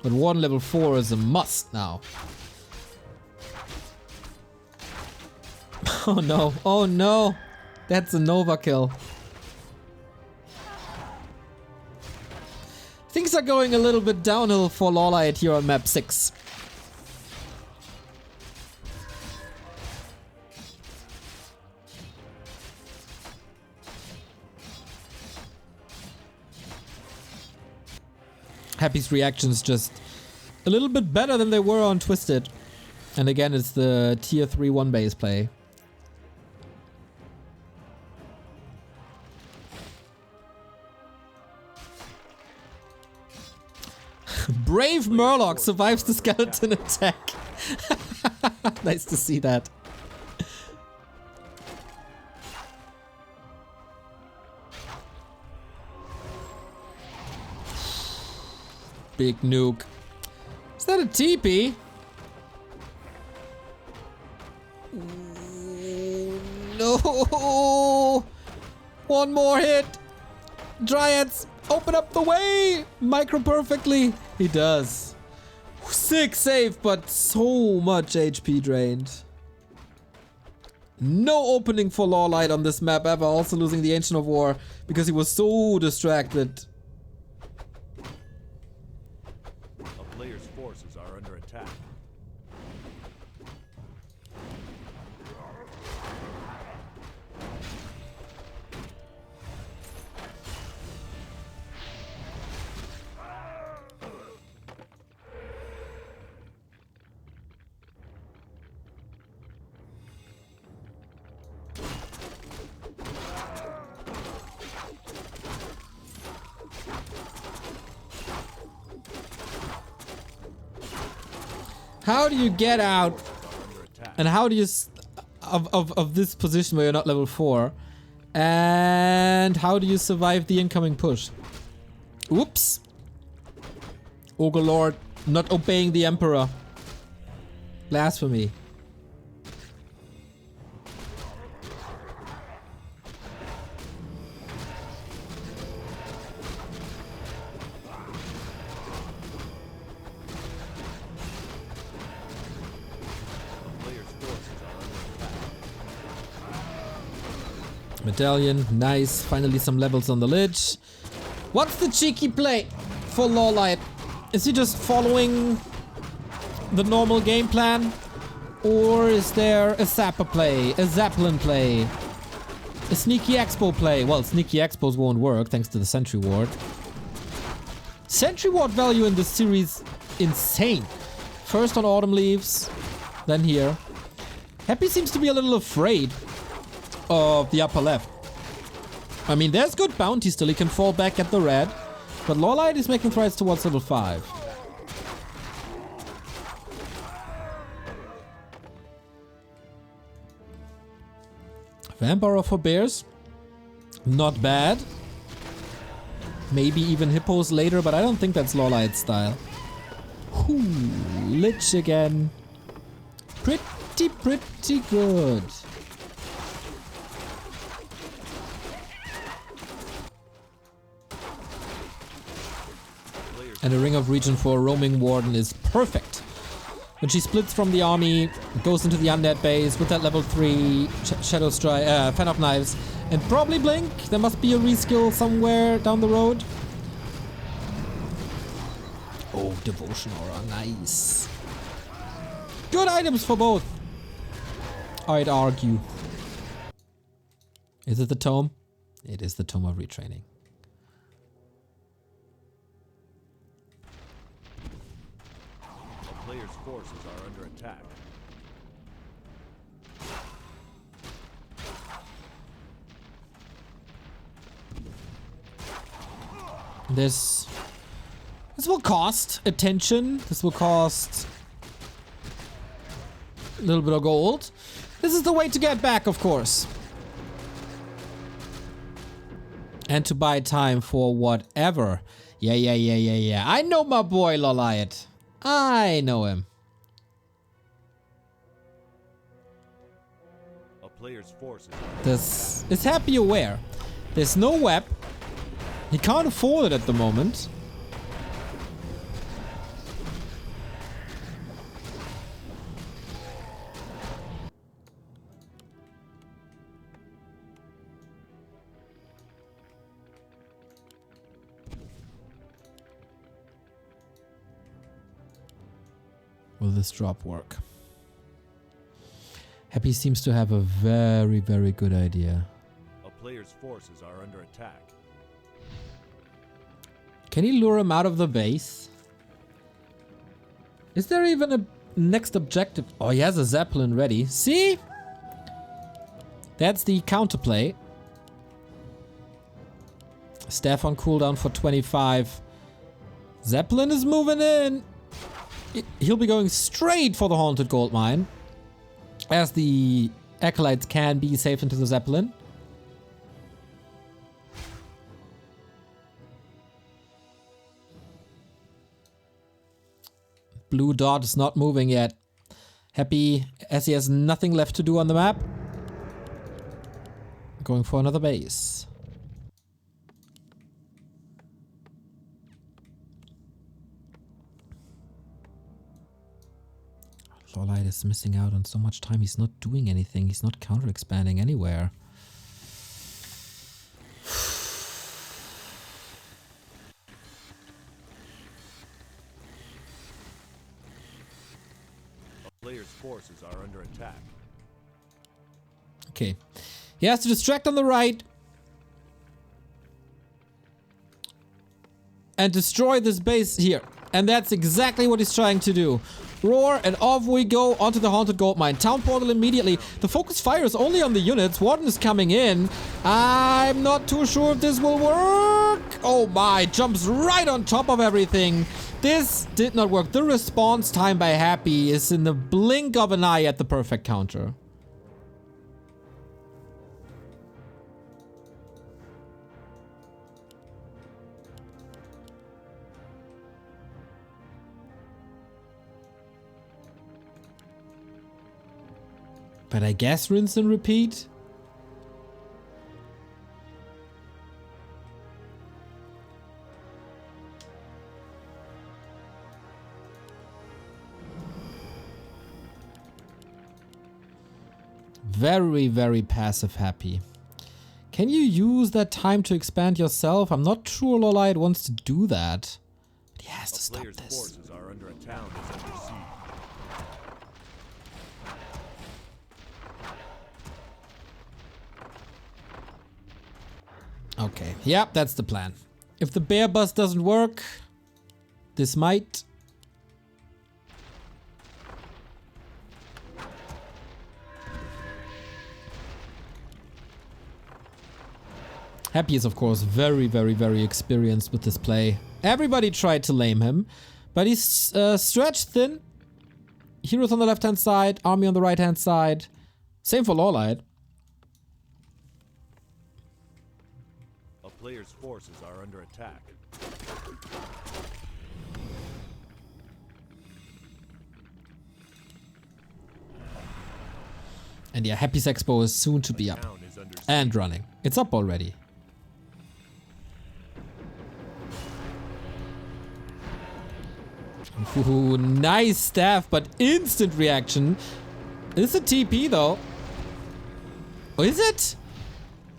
But Warden level 4 is a must now. Oh no. Oh no. That's a Nova kill. Things are going a little bit downhill for LawLiet here on map 6. Happy's reactions just a little bit better than they were on Twisted. And again, it's the tier 3 1 base play. Brave Murloc survives the skeleton attack. Nice to see that. Big nuke. Is that a TP? No! One more hit! Dryads, open up the way! Micro perfectly. He does. Sick save, but so much HP drained. No opening for LawLiet on this map ever. Also losing the Ancient of War because he was so distracted. A player's forces are under attack. How do you get out? Under attack. And how do you of this position where you're not level 4? And how do you survive the incoming push? Oops. Ogre Lord not obeying the Emperor. Blasphemy. Medallion, nice. Finally some levels on the Lich. What's the cheeky play for LawLiet? Is he just following the normal game plan? Or is there a Zapper play, a Zeppelin play, a Sneaky Expo play? Well, Sneaky Expos won't work thanks to the Sentry Ward. Sentry Ward value in this series, insane. First on Autumn Leaves, then here. Happy seems to be a little afraid of the upper left. I mean, there's good bounty still. He can fall back at the red. But LawLiet is making strides towards level 5. Vampire for bears. Not bad. Maybe even hippos later, but I don't think that's LawLiet's style. Whew, Lich again. Pretty good. And a Ring of Region for a roaming warden is perfect. When she splits from the army, goes into the undead base with that level 3 Shadow Strike, Fan of Knives, and probably Blink. There must be a reskill somewhere down the road. Oh, Devotion Aura, nice. Good items for both, I'd argue. Is it the Tome? It is the Tome of Retraining. Players' forces are under attack. This will cost attention. This will cost a little bit of gold. This is the way to get back, of course. And to buy time for whatever. Yeah. I know my boy LawLiet. I know him. A player's forces This is Happy aware. There's no web. He can't afford it at the moment. Will this drop work? Happy seems to have a very good idea. A player's forces are under attack. Can he lure him out of the base? Is there even a next objective? Oh, he has a Zeppelin ready. See? That's the counterplay. Staff on cooldown for 25. Zeppelin is moving in. He'll be going straight for the Haunted Gold Mine, as the Acolytes can be safe into the Zeppelin. Blue dot is not moving yet. Happy as he has nothing left to do on the map. Going for another base. LawLiet is missing out on so much time. He's not doing anything. He's not counter-expanding anywhere. A player's forces are under attack. Okay. He has to distract on the right. And destroy this base here. And that's exactly what he's trying to do. Roar, and off we go onto the Haunted Gold Mine. Town portal immediately. The focus fire is only on the units. Warden is coming in. I'm not too sure if this will work. Oh my, jumps right on top of everything. This did not work. The response time by Happy is in the blink of an eye at the perfect counter. But I guess rinse and repeat. Very, very passive Happy. Can you use that time to expand yourself? I'm not sure LawLiet wants to do that. But he has to stop this. Forces are under attack. Town is under siege. Okay, yep, that's the plan. If the bear bus doesn't work, this might. Happy is, of course, very, very, very experienced with this play. Everybody tried to lame him, but he's stretched thin. Heroes on the left-hand side, army on the right-hand side. Same for LawLiet. A player's forces are under attack. And yeah, Happy's Expo is soon to be up. And running. It's up already. Ooh, nice staff, but instant reaction. It's a TP though. Oh, is it?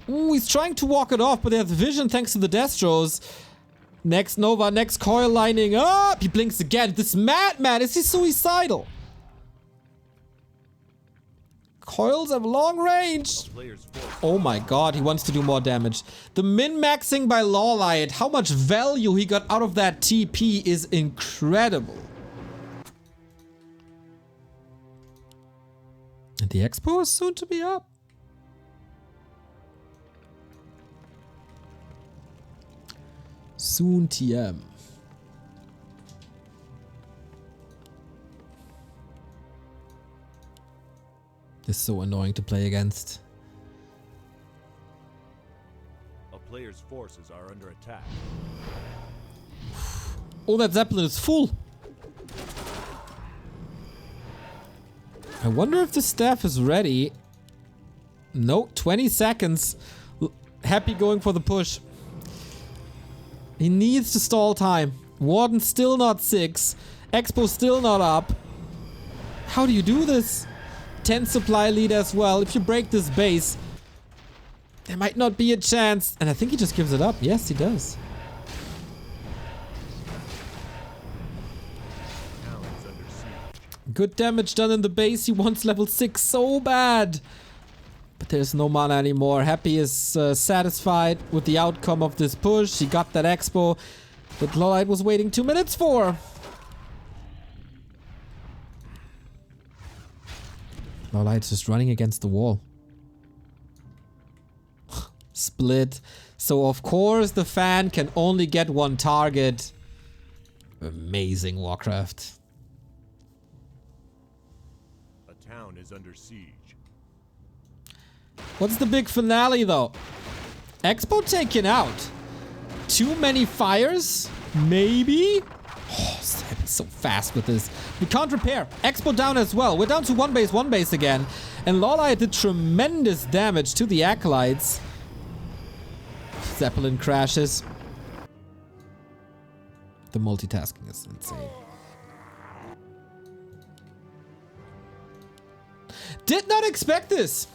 Ooh, he's trying to walk it off, but they have vision thanks to the Destros. Next Nova, next coil lining up. He blinks again. This madman, is he suicidal? Coils have long range. Oh my god, he wants to do more damage. The min-maxing by LawLiet, how much value he got out of that TP is incredible. And the Expo is soon to be up. Soon TM. This is so annoying to play against. A player's forces are under attack. Oh, that Zeppelin is full. I wonder if the staff is ready. No, 20 seconds. Happy going for the push. He needs to stall time. Warden still not 6. Expo still not up. How do you do this? 10 supply lead as well. If you break this base, there might not be a chance. And I think he just gives it up. Yes, he does. Good damage done in the base. He wants level 6 so bad. But there's no mana anymore. Happy is satisfied with the outcome of this push. He got that Expo that LawLiet was waiting 2 minutes for. LawLiet's just running against the wall. Split. So of course the fan can only get one target. Amazing Warcraft. A town is under siege. What's the big finale though? Expo taken out. Too many fires? Maybe? Oh, Happy's so fast with this. We can't repair. Expo down as well. We're down to one base again. And LawLiet did tremendous damage to the Acolytes. Zeppelin crashes. The multitasking is insane. Did not expect this.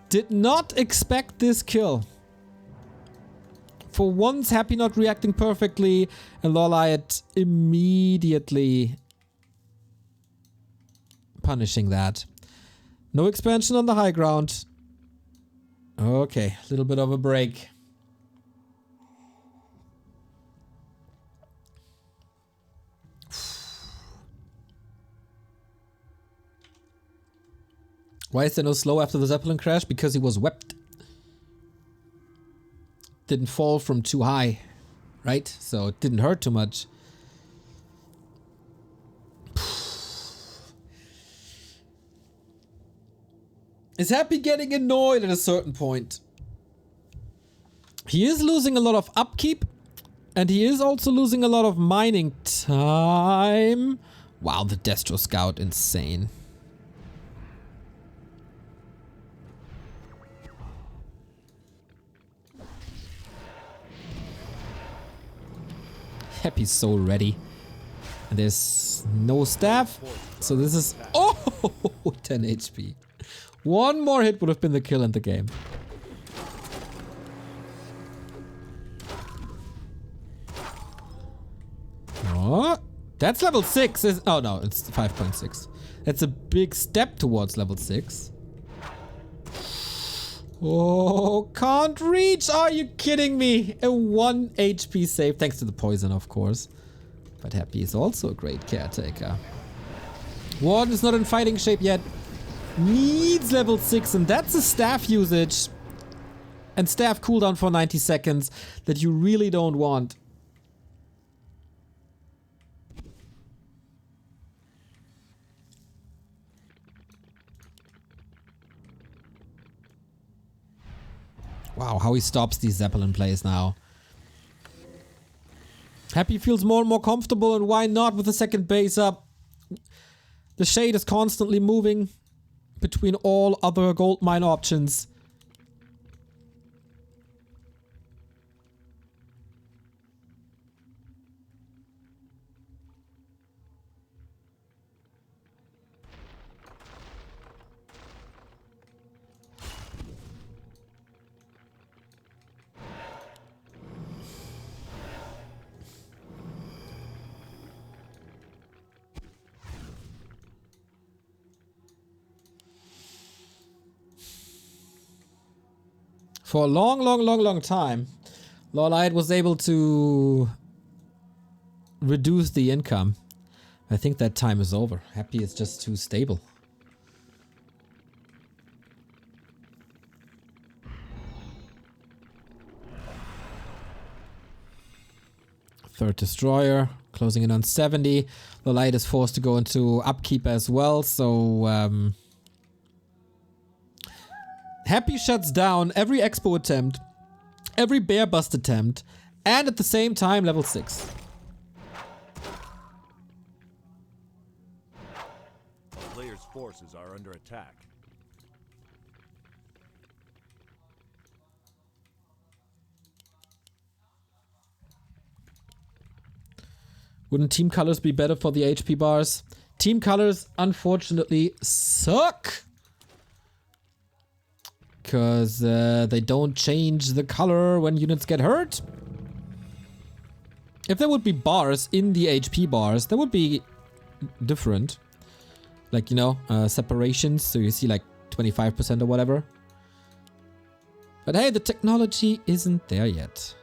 Did not expect this kill. For once, Happy not reacting perfectly, and LawLiet immediately punishing that. No expansion on the high ground. Okay, a little bit of a break. Why is there no slow after the Zeppelin crash? Because he was wept. Didn't fall from too high, right? So it didn't hurt too much. Is Happy getting annoyed at a certain point? He is losing a lot of upkeep, and he is also losing a lot of mining time. Wow, the Destro Scout, insane. Happy's so ready. And there's no staff, so this is... Oh! 10 HP. One more hit would have been the kill in the game. Oh, that's level 6. Oh no, it's 5.6. That's a big step towards level 6. Oh, can't reach. Are you kidding me? A 1 HP save, thanks to the poison, of course. But Happy is also a great caretaker. Warden is not in fighting shape yet. Needs level 6, and that's a staff usage. And staff cooldown for 90 seconds that you really don't want. Wow, how he stops these Zeppelin plays now. Happy feels more and more comfortable, and why not with the second base up? The shade is constantly moving between all other gold mine options. For a long time, LawLiet was able to reduce the income. I think that time is over. Happy is just too stable. Third destroyer, closing in on 70. LawLiet is forced to go into upkeep as well, so Happy shuts down every expo attempt, every bear bust attempt, and at the same time level 6. The player's forces are under attack. Wouldn't team colors be better for the HP bars? Team colors, unfortunately, suck. Because they don't change the color when units get hurt. If there would be bars in the HP bars, that would be different. Like, you know, separations, so you see like 25% or whatever. But hey, the technology isn't there yet.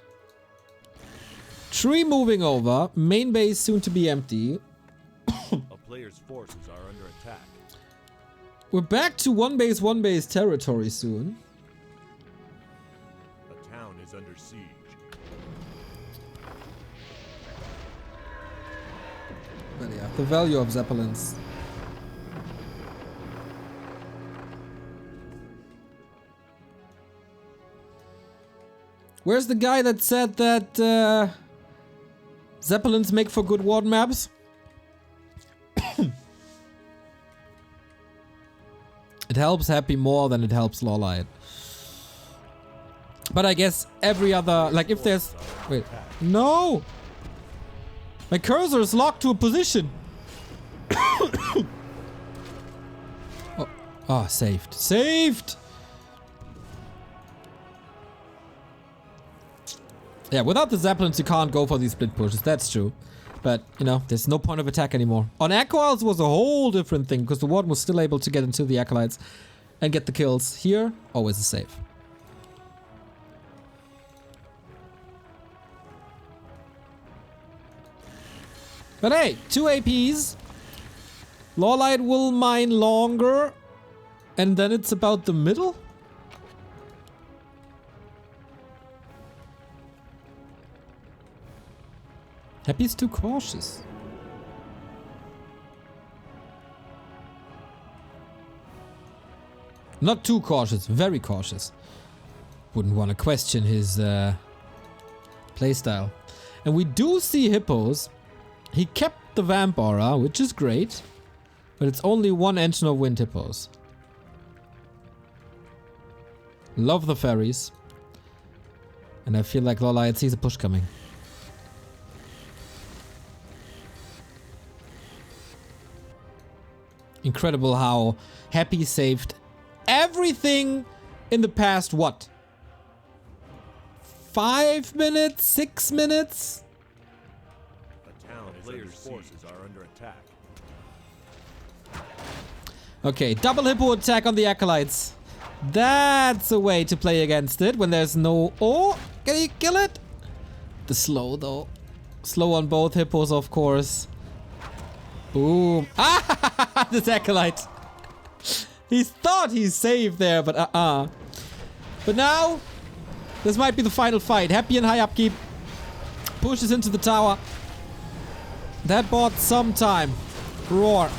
Tree moving over, main base soon to be empty. A player's forces are under attack. We're back to one base territory soon. The town is under siege. But yeah, the value of Zeppelins. Where's the guy that said that Zeppelins make for good ward maps? It helps Happy more than it helps LawLiet. But I guess every other, like if there's, wait, no! My cursor is locked to a position. Oh, saved. Saved! Yeah, without the Zeppelins you can't go for these split pushes, that's true. But, you know, there's no point of attack anymore. On Acolytes was a whole different thing, because the Warden was still able to get into the Acolytes and get the kills. Here, always a save. But hey, 2 APs. LawLiet will mine longer. And then it's about the middle? Happy's too cautious. Not too cautious, very cautious. Wouldn't want to question his playstyle. And we do see hippos. He kept the vamp aura, which is great. But it's only one engine of wind hippos. Love the fairies. And I feel like LawLiet sees a push coming. Incredible how Happy saved everything in the past, what? 5 minutes? 6 minutes? The town players' forces are under attack. Okay, double hippo attack on the acolytes. That's a way to play against it when there's no... Oh, can he kill it? The slow though. Slow on both hippos, of course. Boom. Ah, this acolyte. He thought he's safe there, but But now, this might be the final fight. Happy and high upkeep. Pushes into the tower. That bought some time. Roar.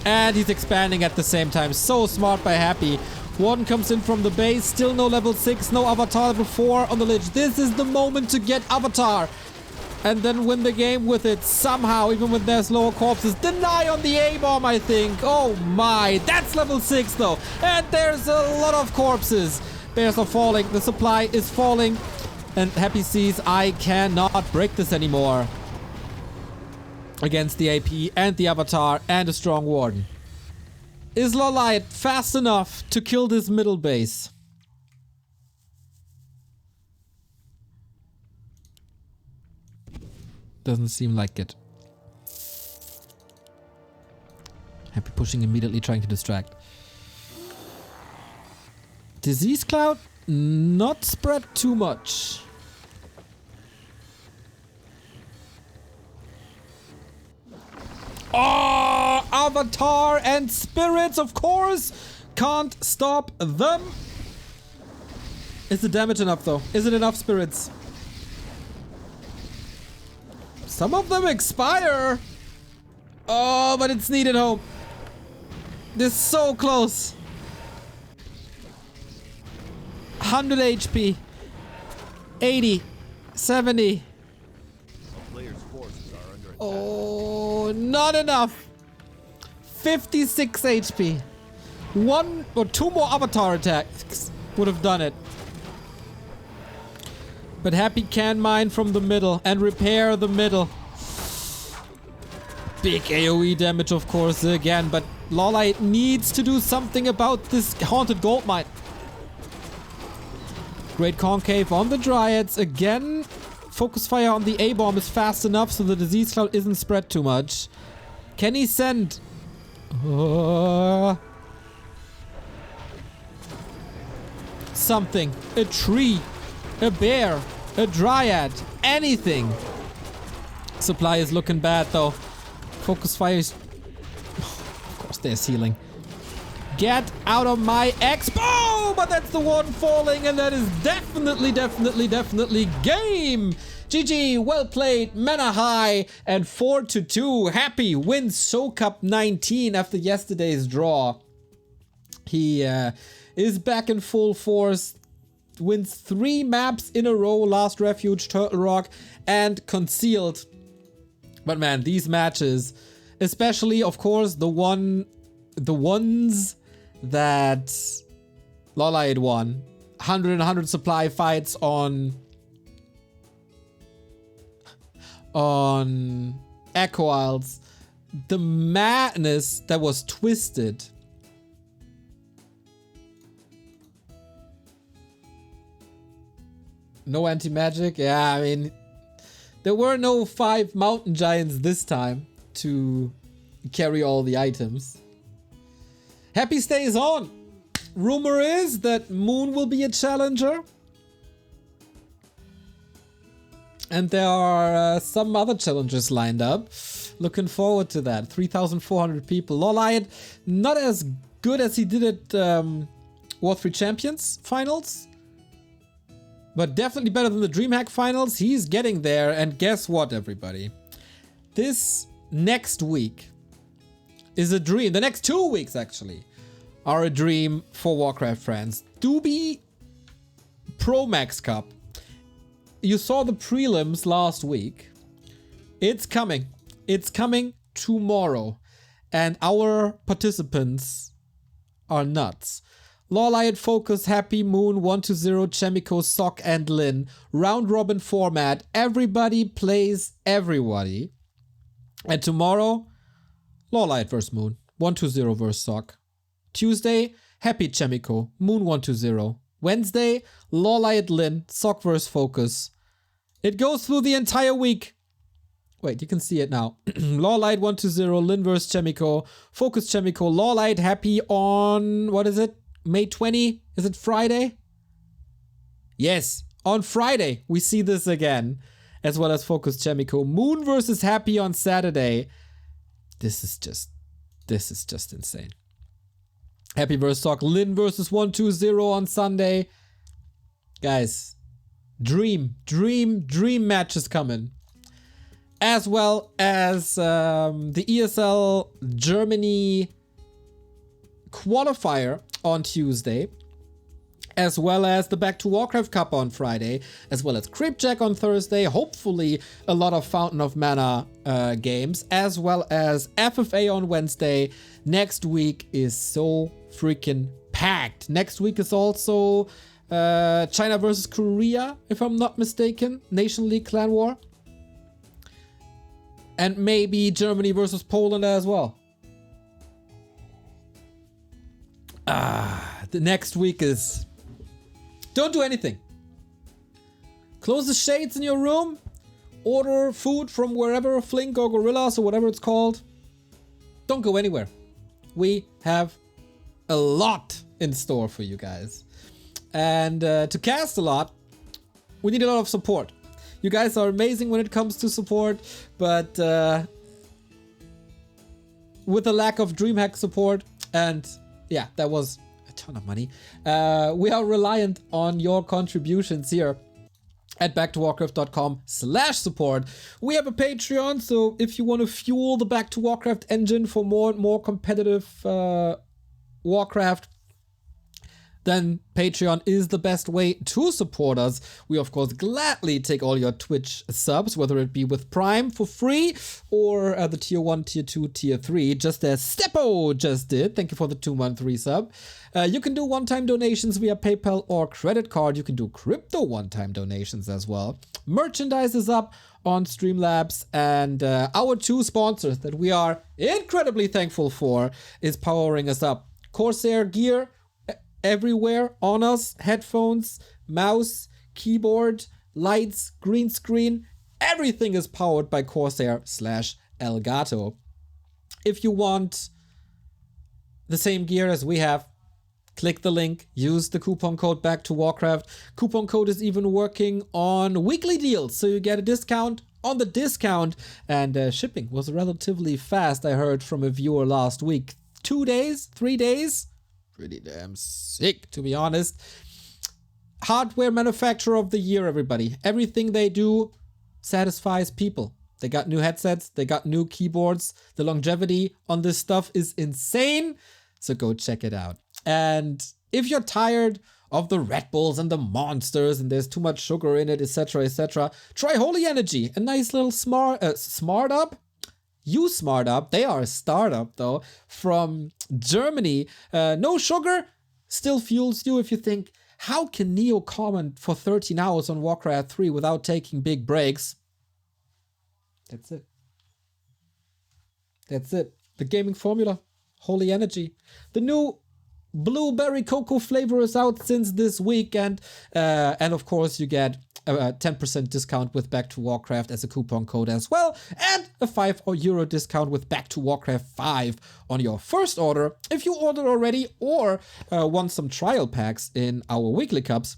And he's expanding at the same time. So smart by Happy. Warden comes in from the base. Still no level 6. No Avatar level 4 on the Lich. This is the moment to get Avatar. And then win the game with it somehow, even when there's lower corpses. Deny on the A-bomb, I think. Oh my, that's level 6 though. And there's a lot of corpses. Bears are falling, the supply is falling. And Happy sees, I cannot break this anymore. Against the AP and the Avatar and a strong Warden. Is LawLiet fast enough to kill this middle base? Doesn't seem like it. Happy pushing immediately, trying to distract. Disease cloud, not spread too much. Oh, Avatar and spirits, of course. Can't stop them. Is the damage enough though? Is it enough spirits? Some of them expire. Oh, but it's needed home. This is so close. 100 HP. 80. 70. Players' forces are under attack. Oh, not enough. 56 HP. 1 or 2 more Avatar attacks would have done it. But Happy can mine from the middle and repair the middle. Big AoE damage, of course, again, but LawLiet needs to do something about this haunted gold mine. Great concave on the Dryads. Again, focus fire on the A-bomb is fast enough so the disease cloud isn't spread too much. Can he send? Something. A tree. A bear. A Dryad. Anything. Supply is looking bad though. Focus fire is... Of course there's healing. Get out of my expo! But that's the one falling, and that is definitely game. GG, well played, mana high, and 4-2. Happy wins Show Cup 19 after yesterday's draw. He is back in full force. Wins 3 maps in a row. Last Refuge, Turtle Rock, and Concealed. But man, these matches, especially, of course, the ones that LawLiet won. 100 and 100 supply fights on Echo Isles. The madness that was twisted. No anti-magic? Yeah, I mean, there were no 5 mountain giants this time to carry all the items. Happy stays on. Rumor is that Moon will be a challenger. And there are some other challengers lined up. Looking forward to that. 3,400 people. LawLiet not as good as he did at War3 Champions finals, but definitely better than the DreamHack finals. He's getting there, and guess what, everybody? This next week is a dream. The next 2 weeks, actually, are a dream for Warcraft fans. Doobie Pro Max Cup. You saw the prelims last week. It's coming. It's coming tomorrow. And our participants are nuts. LawLiet, Focus, Happy, Moon, 120, Chemico, Sock, and Lin. Round robin format. Everybody plays everybody. And tomorrow, LawLiet vs Moon. 120 vs Sock. Tuesday, Happy, Chemico, Moon, 120. Wednesday, LawLiet, Lin, Sock vs Focus. It goes through the entire week. Wait, you can see it now. LawLiet 120, Lin vs Chemico, Focus Chemico, LawLiet Happy on, what is it? May 20? Is it Friday? Yes, on Friday we see this again, as well as Focus Chemico. Moon versus Happy on Saturday. This is just insane. Happy versus Sock, Lin versus 120 on Sunday. Guys, dream matches coming. As well as the ESL Germany qualifier on Tuesday, as well as the Back to Warcraft Cup on Friday, as well as Cryptjack on Thursday, hopefully a lot of Fountain of Mana games, as well as FFA on Wednesday. Next week is so freaking packed. Next week is also China versus Korea, if I'm not mistaken, Nation League Clan War. And maybe Germany versus Poland as well. The next week is... Don't do anything. Close the shades in your room. Order food from wherever, Flink or Gorillas or whatever it's called. Don't go anywhere. We have a lot in store for you guys. And to cast a lot, we need a lot of support. You guys are amazing when it comes to support, but with the lack of DreamHack support, and yeah, that was a ton of money, we are reliant on your contributions here at backtowarcraft.com/support. We have a Patreon, so if you want to fuel the Back to Warcraft engine for more and more competitive Warcraft, then Patreon is the best way to support us. We, of course, gladly take all your Twitch subs, whether it be with Prime for free or the Tier 1, Tier 2, Tier 3, just as Steppo just did. Thank you for the 2-1-3 sub. You can do one-time donations via PayPal or credit card. You can do crypto one-time donations as well. Merchandise is up on Streamlabs, and our two sponsors that we are incredibly thankful for is powering us up. CORSAIR gear everywhere on us, headphones, mouse, keyboard, lights, green screen, everything is powered by CORSAIR/Elgato. If you want the same gear as we have, click the link, use the coupon code BackToWarcraft. Coupon code is even working on weekly deals, so you get a discount on the discount, and shipping was relatively fast. I heard from a viewer last week. 2 days, 3 days. Pretty damn sick, to be honest. Hardware manufacturer of the year, everybody. Everything they do satisfies people. They got new headsets, they got new keyboards. The longevity on this stuff is insane, so go check it out. And if you're tired of the Red Bulls and the Monsters and there's too much sugar in it, etc., try Holy Energy, a nice little smart up. Use Smart Up. They are a startup though, from Germany. No sugar, still fuels you if you think, how can Neo comment for 13 hours on Warcraft 3 without taking big breaks? That's it. That's it. The gaming formula. Holy Energy. The new blueberry cocoa flavor is out since this week, and of course you get a 10% discount with Back to Warcraft as a coupon code as well, and a €5 discount with Back to Warcraft 5 on your first order if you ordered already or want some trial packs in our weekly cups.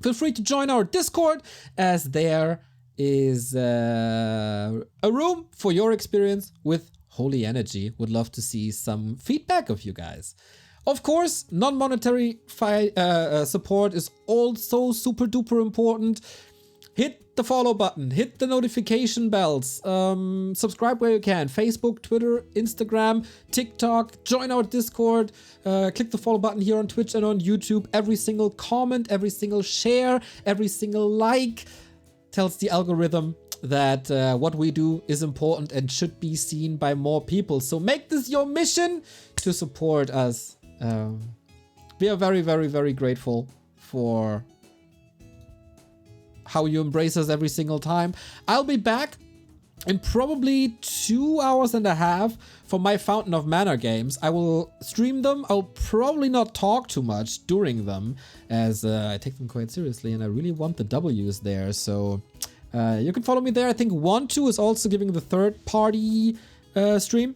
Feel free to join our Discord, as there is a room for your experience with Holy Energy. Would love to see some feedback of you guys. Of course, non-monetary support is also super duper important. Hit the follow button, hit the notification bells, subscribe where you can. Facebook, Twitter, Instagram, TikTok, join our Discord, click the follow button here on Twitch and on YouTube. Every single comment, every single share, every single like tells the algorithm that what we do is important and should be seen by more people. So make this your mission to support us. We are very, very, very grateful for how you embrace us every single time. I'll be back in probably 2.5 hours for my Fountain of Mana games. I will stream them. I'll probably not talk too much during them, as I take them quite seriously and I really want the W's there. So you can follow me there. I think 1-2 is also giving the third-party stream.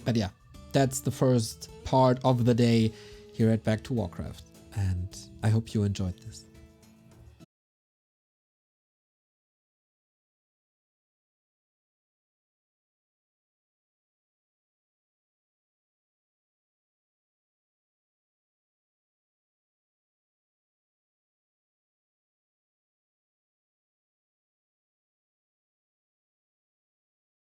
But yeah, that's the first part of the day here at Back to Warcraft. And I hope you enjoyed this.